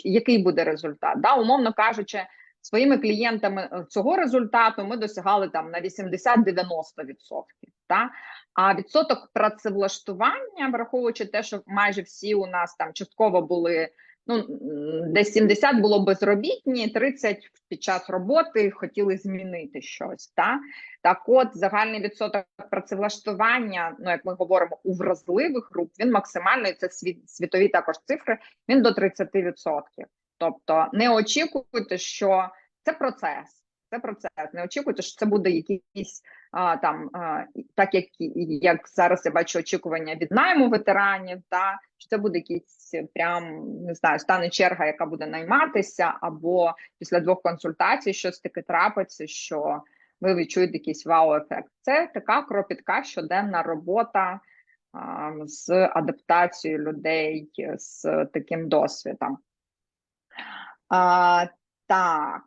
Speaker 1: який буде результат. Да? Умовно кажучи, своїми клієнтами цього результату ми досягали там на 80-90%. Да? А відсоток працевлаштування, враховуючи те, що майже всі у нас там частково були, десь 70 було безробітні, 30 під час роботи хотіли змінити щось. Так от, загальний відсоток працевлаштування, як ми говоримо, у вразливих груп, він максимальний, це світові також цифри, він до 30%. Тобто не очікуйте, що це процес. Не очікуйте, що це буде якийсь так як зараз я бачу очікування від найму ветеранів, що це буде якийсь прям, не знаю, стане черга, яка буде найматися, або після 2 консультацій щось таке трапиться, що ви відчуєте якийсь вау-ефект. Це така кропітка щоденна робота з адаптацією людей з таким досвідом. Так,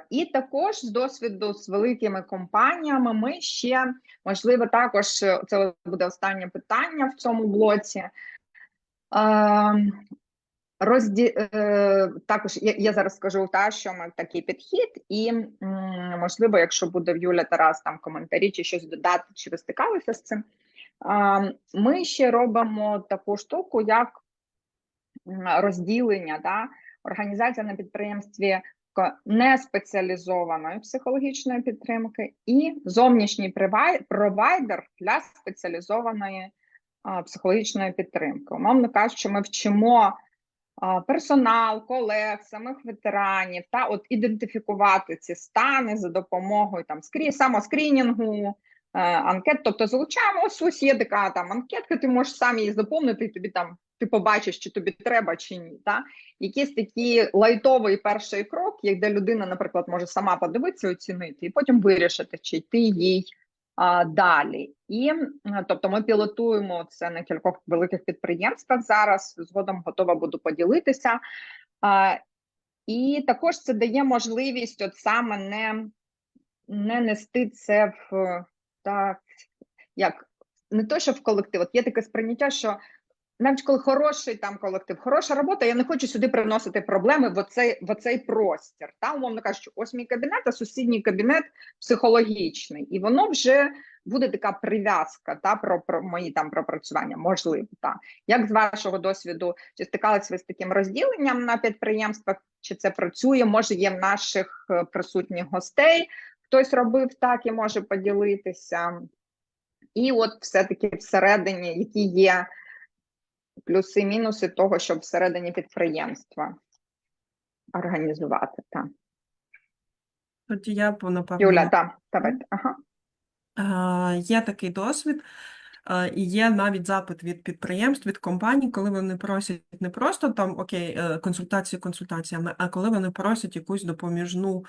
Speaker 1: і також з досвіду з великими компаніями ми ще, можливо, також, це буде останнє питання в цьому блоці, також я зараз скажу, що ми такий підхід, і можливо, якщо буде в Юля, Тарас там коментарі чи щось додати, чи ви стикалися з цим, ми ще робимо таку штуку, як розділення, да? Організація на підприємстві неспеціалізованої психологічної підтримки і зовнішній провайдер для спеціалізованої психологічної підтримки. Умовно кажучи, ми вчимо персонал, колег, самих ветеранів, та от ідентифікувати ці стани за допомогою там самоскрінінгу, анкет, тобто залучаємо, ось є така там анкетка, ти можеш сам її заповнити, і тобі там ти побачиш, чи тобі треба, чи ні. Та? Якийсь такий лайтовий перший крок, де людина, наприклад, може сама подивитися, оцінити, і потім вирішити, чи йти їй далі. І, тобто, ми пілотуємо це на кількох великих підприємствах зараз, згодом готова буду поділитися. І також це дає можливість от саме не нести це в, так, як, не то, що в колектив, от є таке сприйняття, що навіть коли хороший там колектив, хороша робота, я не хочу сюди приносити проблеми в оцей простір. Та, умовно кажучи, ось мій кабінет, а сусідній кабінет психологічний. І воно вже буде така прив'язка та, про мої там пропрацювання, можливо. Та. Як з вашого досвіду, чи стикалися ви з таким розділенням на підприємствах, чи це працює, може є в наших присутніх гостей, хтось робив так і може поділитися. І от все-таки всередині, які є плюси і мінуси того, щоб всередині підприємства організувати. Так.
Speaker 3: Тоді я, напевно,
Speaker 1: Юля, так, давайте. Ага.
Speaker 3: Є такий досвід, і є навіть запит від підприємств, від компаній, коли вони просять не просто там, окей, консультаціями, а коли вони просять якусь допоміжну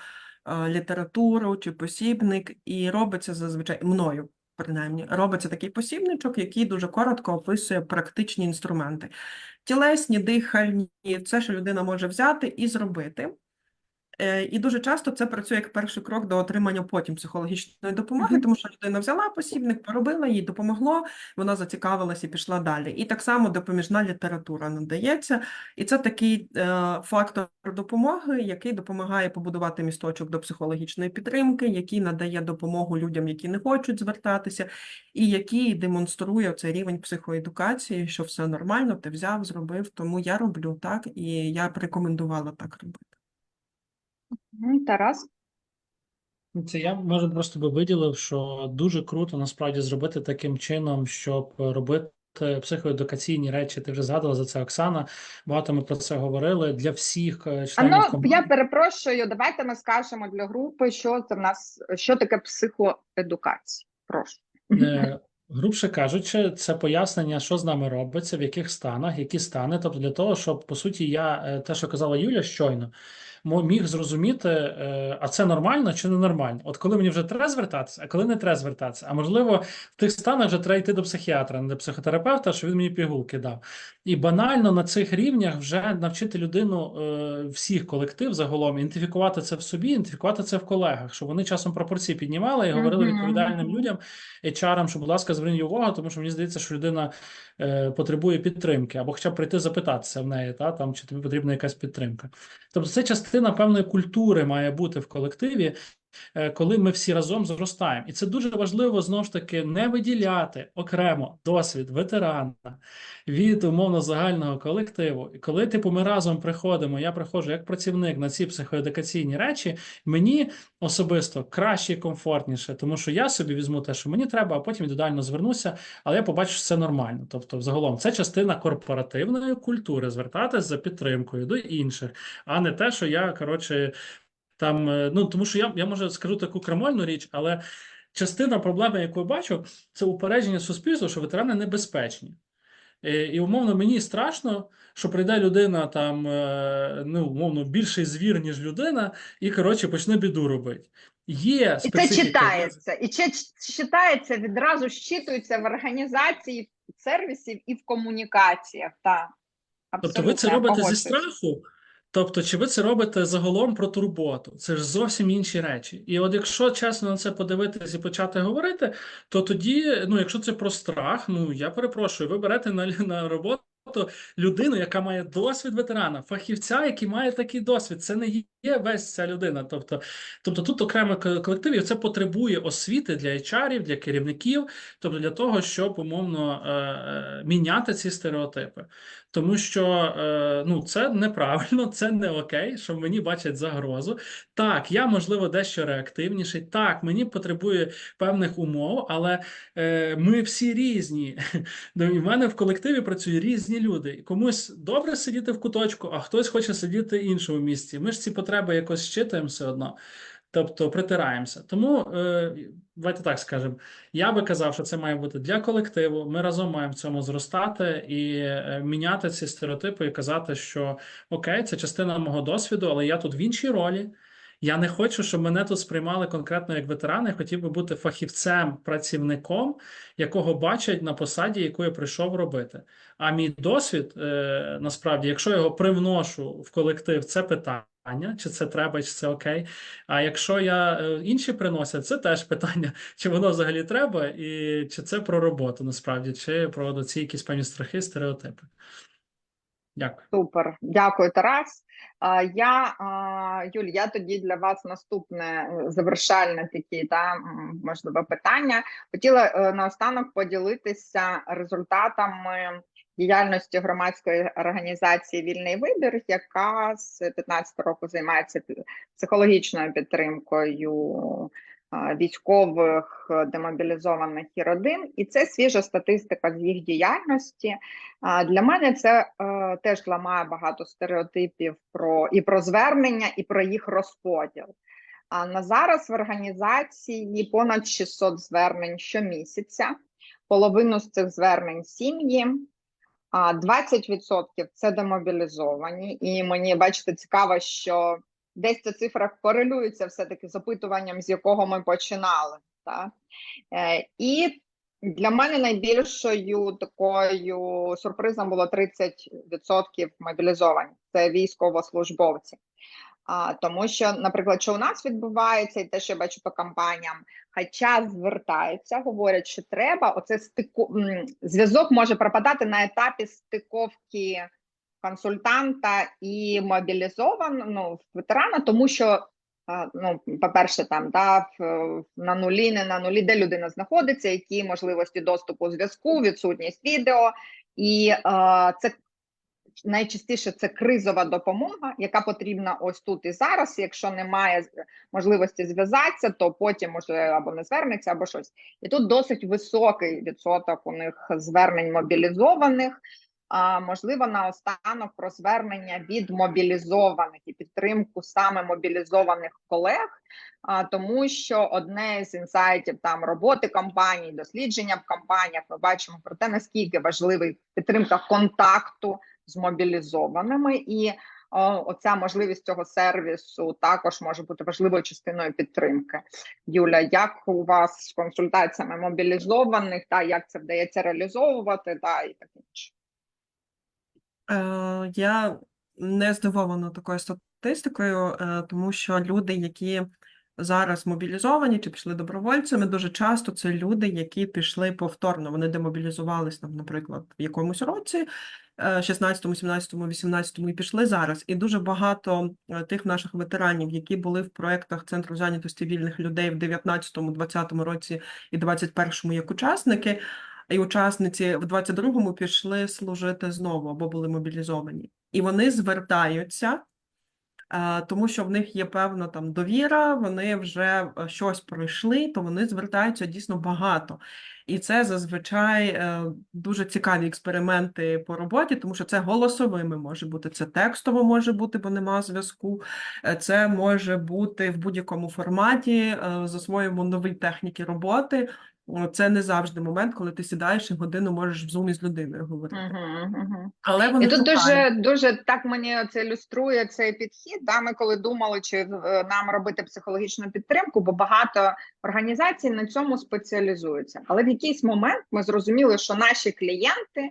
Speaker 3: літературу чи посібник, і робиться зазвичай мною. Принаймні, робиться такий посібничок, який дуже коротко описує практичні інструменти. Тілесні, дихальні, це, що людина може взяти і зробити. І дуже часто це працює як перший крок до отримання потім психологічної допомоги, тому що людина взяла посібник, поробила, їй допомогло, вона зацікавилась і пішла далі. І так само допоміжна література надається. І це такий фактор допомоги, який допомагає побудувати місточок до психологічної підтримки, який надає допомогу людям, які не хочуть звертатися, і який демонструє цей рівень психоедукації, що все нормально, ти взяв, зробив, тому я роблю так, і я б рекомендувала так робити.
Speaker 1: Тарас?
Speaker 2: Це я, може, просто би виділив, що дуже круто насправді зробити таким чином, щоб робити психоедукаційні речі. Ти вже згадала за це, Оксана. Багато ми про це говорили. Для всіх членів команди.
Speaker 1: Я перепрошую, давайте ми скажемо для групи, що це в нас, що таке психоедукація. Прошу.
Speaker 2: Грубше кажучи, це пояснення, що з нами робиться, в яких станах, які стани. Тобто для того, щоб, по суті, я, те, що казала Юля щойно, міг зрозуміти, а це нормально чи не нормально. От коли мені вже треба звертатися, а коли не треба звертатися. А можливо, в тих станах вже треба йти до психіатра, не до психотерапевта, що він мені пігулки дав. І банально на цих рівнях вже навчити людину, всіх колектив загалом, ідентифікувати це в собі, ідентифікувати це в колегах, щоб вони часом пропорції піднімали і говорили відповідальним людям, HR-ам, що, будь ласка, зверніть увагу, тому що мені здається, що людина потребує підтримки, або хоча б прийти запитатися в неї, там, чи тобі потрібна якась підтримка. Тобто це частина певної культури має бути в колективі, коли ми всі разом зростаємо. І це дуже важливо, знову ж таки, не виділяти окремо досвід ветерана від, умовно, загального колективу. І коли, ми разом приходимо, я приходжу як працівник на ці психоедукаційні речі, мені особисто краще і комфортніше, тому що я собі візьму те, що мені треба, а потім індивідуально звернуся, але я побачу, що це нормально. Тобто, взагалом, це частина корпоративної культури, звертатись за підтримкою до інших, а не те, що я, там, тому що я може скажу таку крамольну річ, але частина проблеми, яку я бачу, це упередження суспільства, що ветерани небезпечні. І умовно мені страшно, що прийде людина там, умовно, більший звір, ніж людина, і, почне біду робити. Є
Speaker 1: І це
Speaker 2: специфіка.
Speaker 1: читається. І це читається, відразу щитується в організації сервісів і в комунікаціях. Так,
Speaker 2: Тобто ви це
Speaker 1: абсолютно, я
Speaker 2: робите зі
Speaker 1: погоджуюсь.
Speaker 2: страху, тобто чи ви це робите загалом про турботу? Це ж зовсім інші речі. І от якщо чесно на це подивитись і почати говорити, то тоді, ну якщо це про страх, ну я перепрошую, ви берете на роботу людину, яка має досвід ветерана, фахівця, який має такий досвід. Це не є весь ця людина. Тобто тут окремо колектив, і це потребує освіти для HR-ів, для керівників, тобто для того, щоб умовно міняти ці стереотипи. Тому що ну, це неправильно, це не окей, що мені бачать загрозу. Так, я, можливо, дещо реактивніший. Так, мені потребує певних умов, але ми всі різні. Ну, і в мене в колективі працюють різні люди. Комусь добре сидіти в куточку, а хтось хоче сидіти в іншому місці. Ми ж ці потреби якось щитуємо все одно. Тобто притираємося. Тому, давайте так скажемо, я би казав, що це має бути для колективу. Ми разом маємо в цьому зростати і міняти ці стереотипи і казати, що окей, це частина мого досвіду, але я тут в іншій ролі. Я не хочу, щоб мене тут сприймали конкретно як ветерана. Я хотів би бути фахівцем, працівником, якого бачать на посаді, яку я прийшов робити. А мій досвід, насправді, якщо я його привношу в колектив, це питання. Чи це треба, чи це окей. А якщо інші приносять, це теж питання, чи воно взагалі треба, і чи це про роботу насправді, чи про ці якісь певні страхи, стереотипи. Дякую.
Speaker 1: Супер, дякую, Тарас. Юль, я тоді для вас наступне завершальне такі можливе питання. Хотіла наостанок поділитися результатами діяльності громадської організації «Вільний вибір», яка з 2015 року займається психологічною підтримкою військових, демобілізованих і родин. І це свіжа статистика з їх діяльності. Для мене це теж ламає багато стереотипів про звернення, і про їх розподіл. На зараз в організації понад 600 звернень щомісяця, половину з цих звернень – сім'ї, 20% – це демобілізовані. І мені, бачите, цікаво, що десь ця цифра корелюється все-таки з опитуванням, з якого ми починали. Так? І для мене найбільшою такою сюрпризом було 30% мобілізовані. Це військовослужбовці. Тому що, наприклад, що у нас відбувається, і те, що я бачу по кампаніям, хоча звертаються, говорять, що треба, оце зв'язок може пропадати на етапі стиковки консультанта і мобілізованого ветерана, тому що, по-перше, там на нулі, не на нулі, де людина знаходиться, які можливості доступу зв'язку, відсутність відео, і це найчастіше це кризова допомога, яка потрібна ось тут і зараз. Якщо немає можливості зв'язатися, то потім може або не звернеться, або щось. І тут досить високий відсоток у них звернень мобілізованих. Можливо, наостанок про звернення від мобілізованих і підтримку саме мобілізованих колег, тому що одне з інсайтів роботи компаній, дослідження в компаніях, ми бачимо про те, наскільки важлива підтримка контакту з мобілізованими, і оця можливість цього сервісу також може бути важливою частиною підтримки. Юля, як у вас з консультаціями мобілізованих, як це вдається реалізовувати, і таке інше?
Speaker 3: Я не здивована такою статистикою, тому що люди, які зараз мобілізовані чи пішли добровольцями, дуже часто це люди, які пішли повторно. Вони демобілізувались, наприклад, в якомусь році, 16-му, 17-му, 18-му, і пішли зараз. І дуже багато тих наших ветеранів, які були в проєктах Центру зайнятості вільних людей в 19-му, 20-му році і 21-му як учасники, і учасниці в 22-му пішли служити знову або були мобілізовані. І вони звертаються, тому що в них є певна довіра, вони вже щось пройшли, то вони звертаються дійсно багато. І це зазвичай дуже цікаві експерименти по роботі, тому що це голосовими може бути, це текстово може бути, бо нема зв'язку, це може бути в будь-якому форматі, засвоюємо нові техніки роботи. Це не завжди момент, коли ти сідаєш і годину можеш в зумі з людиною говорити.
Speaker 1: Угу.
Speaker 3: Але
Speaker 1: І
Speaker 3: вони
Speaker 1: тут
Speaker 3: шукають.
Speaker 1: дуже так мені це ілюструє цей підхід. Да, ми коли думали, чи нам робити психологічну підтримку, бо багато організацій на цьому спеціалізуються. Але в якийсь момент ми зрозуміли, що наші клієнти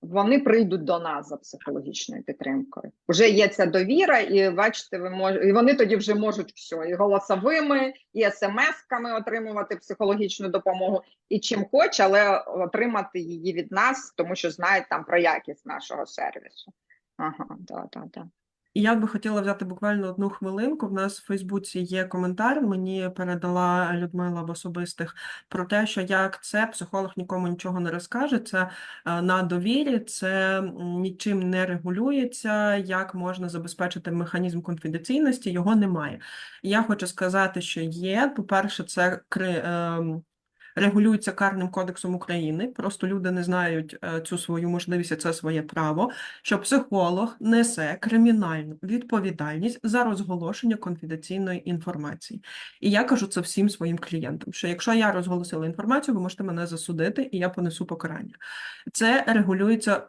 Speaker 1: вони прийдуть до нас за психологічною підтримкою. Вже є ця довіра, і бачите, і вони тоді вже можуть все, і голосовими, і смс-ками отримувати психологічну допомогу, і чим хоче, але отримати її від нас, тому що знають там про якість нашого сервісу. Ага, да.
Speaker 3: І я би хотіла взяти буквально 1 хвилинку. В нас в Фейсбуці є коментар, мені передала Людмила в особистих, про те, що як це психолог нікому нічого не розкаже, це на довірі, це нічим не регулюється, як можна забезпечити механізм конфіденційності, його немає. І я хочу сказати, що є, по-перше, це регулюється Карним кодексом України, просто люди не знають цю свою можливість, і це своє право, що психолог несе кримінальну відповідальність за розголошення конфіденційної інформації. І я кажу це всім своїм клієнтам, що якщо я розголосила інформацію, ви можете мене засудити, і я понесу покарання. Це регулюється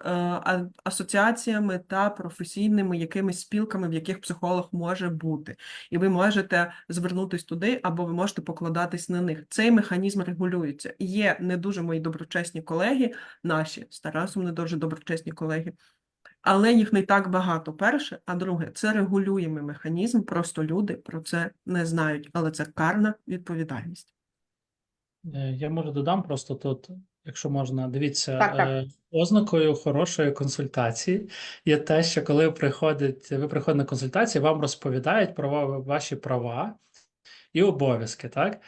Speaker 3: асоціаціями та професійними якимись спілками, в яких психолог може бути. І ви можете звернутися туди, або ви можете покладатись на них. Цей механізм регулюється. Є не дуже мої доброчесні колеги, наші, з Тарасом не дуже доброчесні колеги, але їх не так багато, перше. А друге, це регулюємий механізм, просто люди про це не знають, але це карна відповідальність.
Speaker 2: Я можу додам просто тут, якщо можна, дивіться,
Speaker 1: Так.
Speaker 2: ознакою хорошої консультації є те, що коли ви приходите на консультацію, вам розповідають про ваші права і обов'язки, так,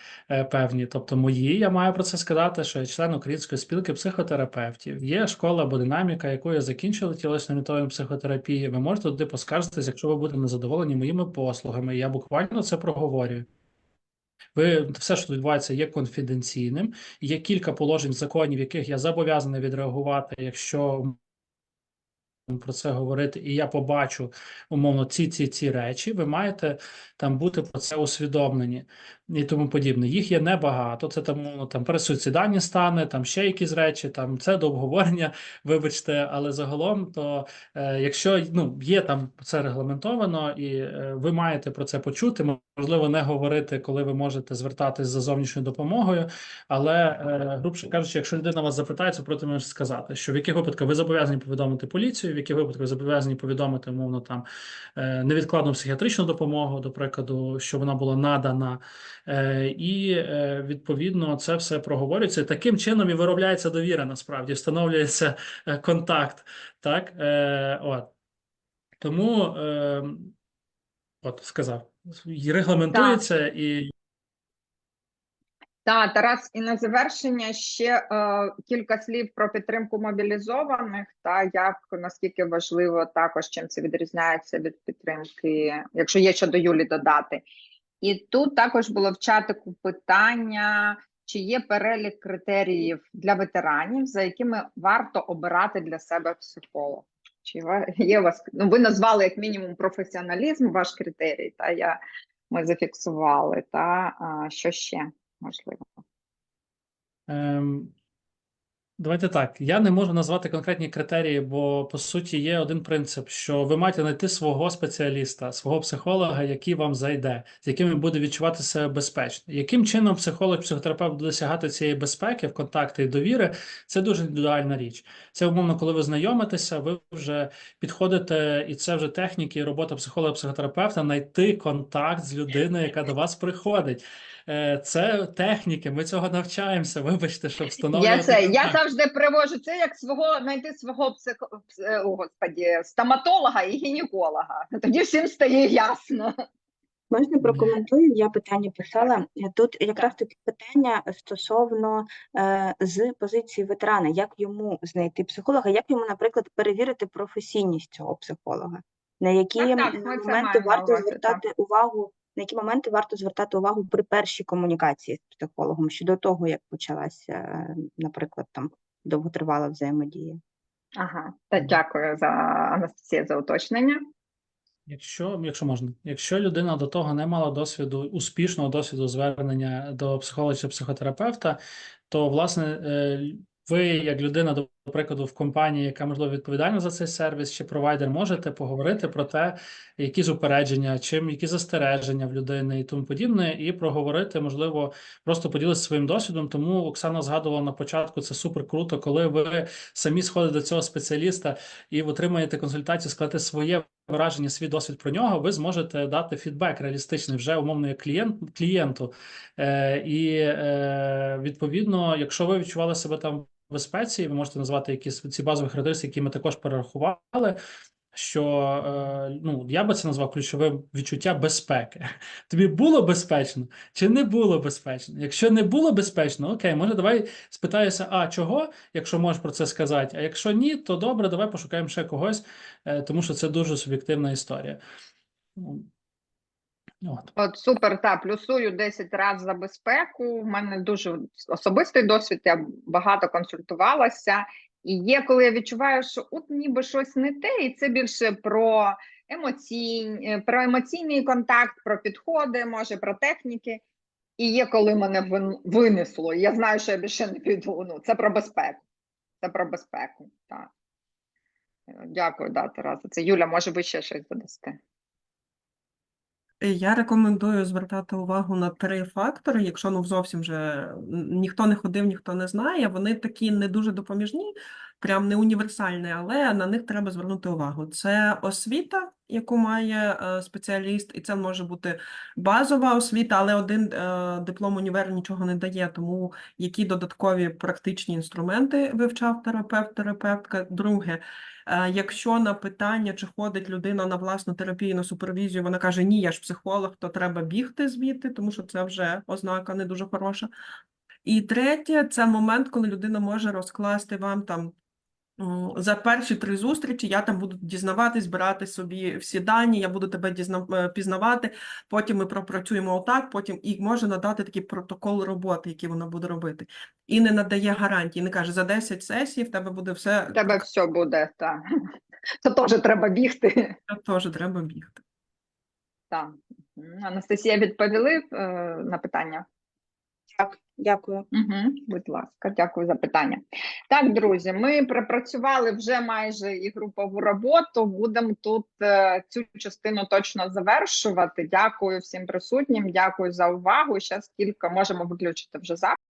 Speaker 2: певні. Тобто мої, я маю про це сказати, що я член Української спілки психотерапевтів. Є школа або динаміка, яку я закінчила тілесно-методом психотерапії. Ви можете туди поскаржитись, якщо ви будете незадоволені моїми послугами. Я буквально це проговорюю. Все, що відбувається, є конфіденційним. Є кілька положень законів, яких я зобов'язаний відреагувати, якщо про це говорити, і я побачу, умовно, ці речі, ви маєте там бути про це усвідомлені і тому подібне. Їх є небагато, це там пересуїцидальні стани, там ще якісь речі, там це до обговорення, вибачте, але загалом, то якщо є там це регламентовано, і ви маєте про це почути, можливо, не говорити, коли ви можете звертатись за зовнішньою допомогою, але, грубше кажучи, якщо людина вас запитає, це проти може сказати, що в яких випадках ви зобов'язані повідомити поліцію, в яких випадках ви зобов'язані повідомити, умовно, там, невідкладну психіатричну допомогу, до прикладу, що вона була надана, і, відповідно, це все проговорюється. Таким чином і виробляється довіра, насправді, встановлюється контакт, так, от. Тому, сказав, і регламентується, і
Speaker 1: Так, Тарас, і на завершення ще кілька слів про підтримку мобілізованих, та як, наскільки важливо також, чим це відрізняється від підтримки, якщо є що до Юлі додати. І тут також було в чатику питання, чи є перелік критеріїв для ветеранів, за якими варто обирати для себе психолога. Чи є у вас, ви назвали як мінімум професіоналізм, ваш критерій, та ми зафіксували, та що ще можливо?
Speaker 2: Давайте так. Я не можу назвати конкретні критерії, бо по суті є один принцип, що ви маєте знайти свого спеціаліста, свого психолога, який вам зайде, з яким він буде відчувати себе безпечно. Яким чином психолог, психотерапевт буде досягати цієї безпеки в контакти і довіри, це дуже індивідуальна річ. Це умовно, коли ви знайомитеся, ви вже підходите, і це вже техніки, і робота психолога, психотерапевта, знайти контакт з людиною, яка до вас приходить. Це техніки, ми цього навчаємося, вибачте, щоб встановлювати.
Speaker 1: Я завжди привожу це як знайти свого стоматолога і гінеколога. Тоді всім стає ясно.
Speaker 5: Можна прокоментую? Я питання писала. Тут якраз таки питання стосовно з позиції ветерана, як йому знайти психолога, як йому, наприклад, перевірити професійність цього психолога, на які моменти варто звертати увагу, на які моменти варто звертати увагу при першій комунікації з психологом, ще до того, як почалася, наприклад, там довготривала взаємодія.
Speaker 1: Ага, дякую, Анастасія, за уточнення.
Speaker 2: Якщо можна, якщо людина до того не мала успішного досвіду звернення до психолога чи психотерапевта, то, власне, ви, як людина, до прикладу, в компанії, яка, можливо, відповідальна за цей сервіс, чи провайдер, можете поговорити про те, які зупередження, які застереження в людини і тому подібне, і проговорити, можливо, просто поділитися своїм досвідом. Тому Оксана згадувала на початку, це супер круто, коли ви самі сходите до цього спеціаліста і отримаєте консультацію, сказати своє враження, свій досвід про нього, ви зможете дати фідбек реалістичний вже умовно як клієнту. Відповідно, якщо ви відчували себе там в безпеці, ви можете назвати якісь ці базові характеристики, які ми також перерахували, що я би це назвав ключовим відчуття безпеки. Тобі було безпечно чи не було безпечно? Якщо не було безпечно, окей, може давай спитаюся, чого, якщо можеш про це сказати, а якщо ні, то добре, давай пошукаємо ще когось, тому що це дуже суб'єктивна історія.
Speaker 1: От супер, плюсую 10 разів за безпеку. У мене дуже особистий досвід, я багато консультувалася. І є, коли я відчуваю, що от ніби щось не те, і це більше про емоційний контакт, про підходи, може, про техніки. І є, коли мене винесло, і я знаю, що я більше не піду. Це про безпеку. Це про безпеку, так. Дякую, Тарасе. Це Юля, може, ви ще щось додасте?
Speaker 3: Я рекомендую звертати увагу на 3 фактори, якщо зовсім вже ніхто не ходив, ніхто не знає, вони такі не дуже допоміжні, прям не універсальні, але на них треба звернути увагу. Це освіта, яку має спеціаліст, і це може бути базова освіта, але один диплом універ нічого не дає, тому які додаткові практичні інструменти вивчав терапевтка. Друге, якщо на питання, чи ходить людина на власну терапію, на супервізію, вона каже, ні, я ж психолог, то треба бігти звідти, тому що це вже ознака не дуже хороша. І третє, це момент, коли людина може розкласти вам там за перші 3 зустрічі, я там буду дізнаватись, збирати собі всі дані, я буду тебе пізнавати, потім ми пропрацюємо отак, потім і може надати такий протокол роботи, який вона буде робити. І не надає гарантії, не каже, за 10 сесій в тебе буде все.
Speaker 1: В тебе все буде, так. Це теж треба бігти.
Speaker 3: Це теж треба бігти.
Speaker 1: Так. Анастасія, відповіли на питання?
Speaker 5: Так, дякую.
Speaker 1: Будь ласка, дякую за питання. Так, друзі, ми пропрацювали вже майже і групову роботу. Будемо тут цю частину точно завершувати. Дякую всім присутнім, дякую за увагу. Зараз тільки можемо виключити вже запис.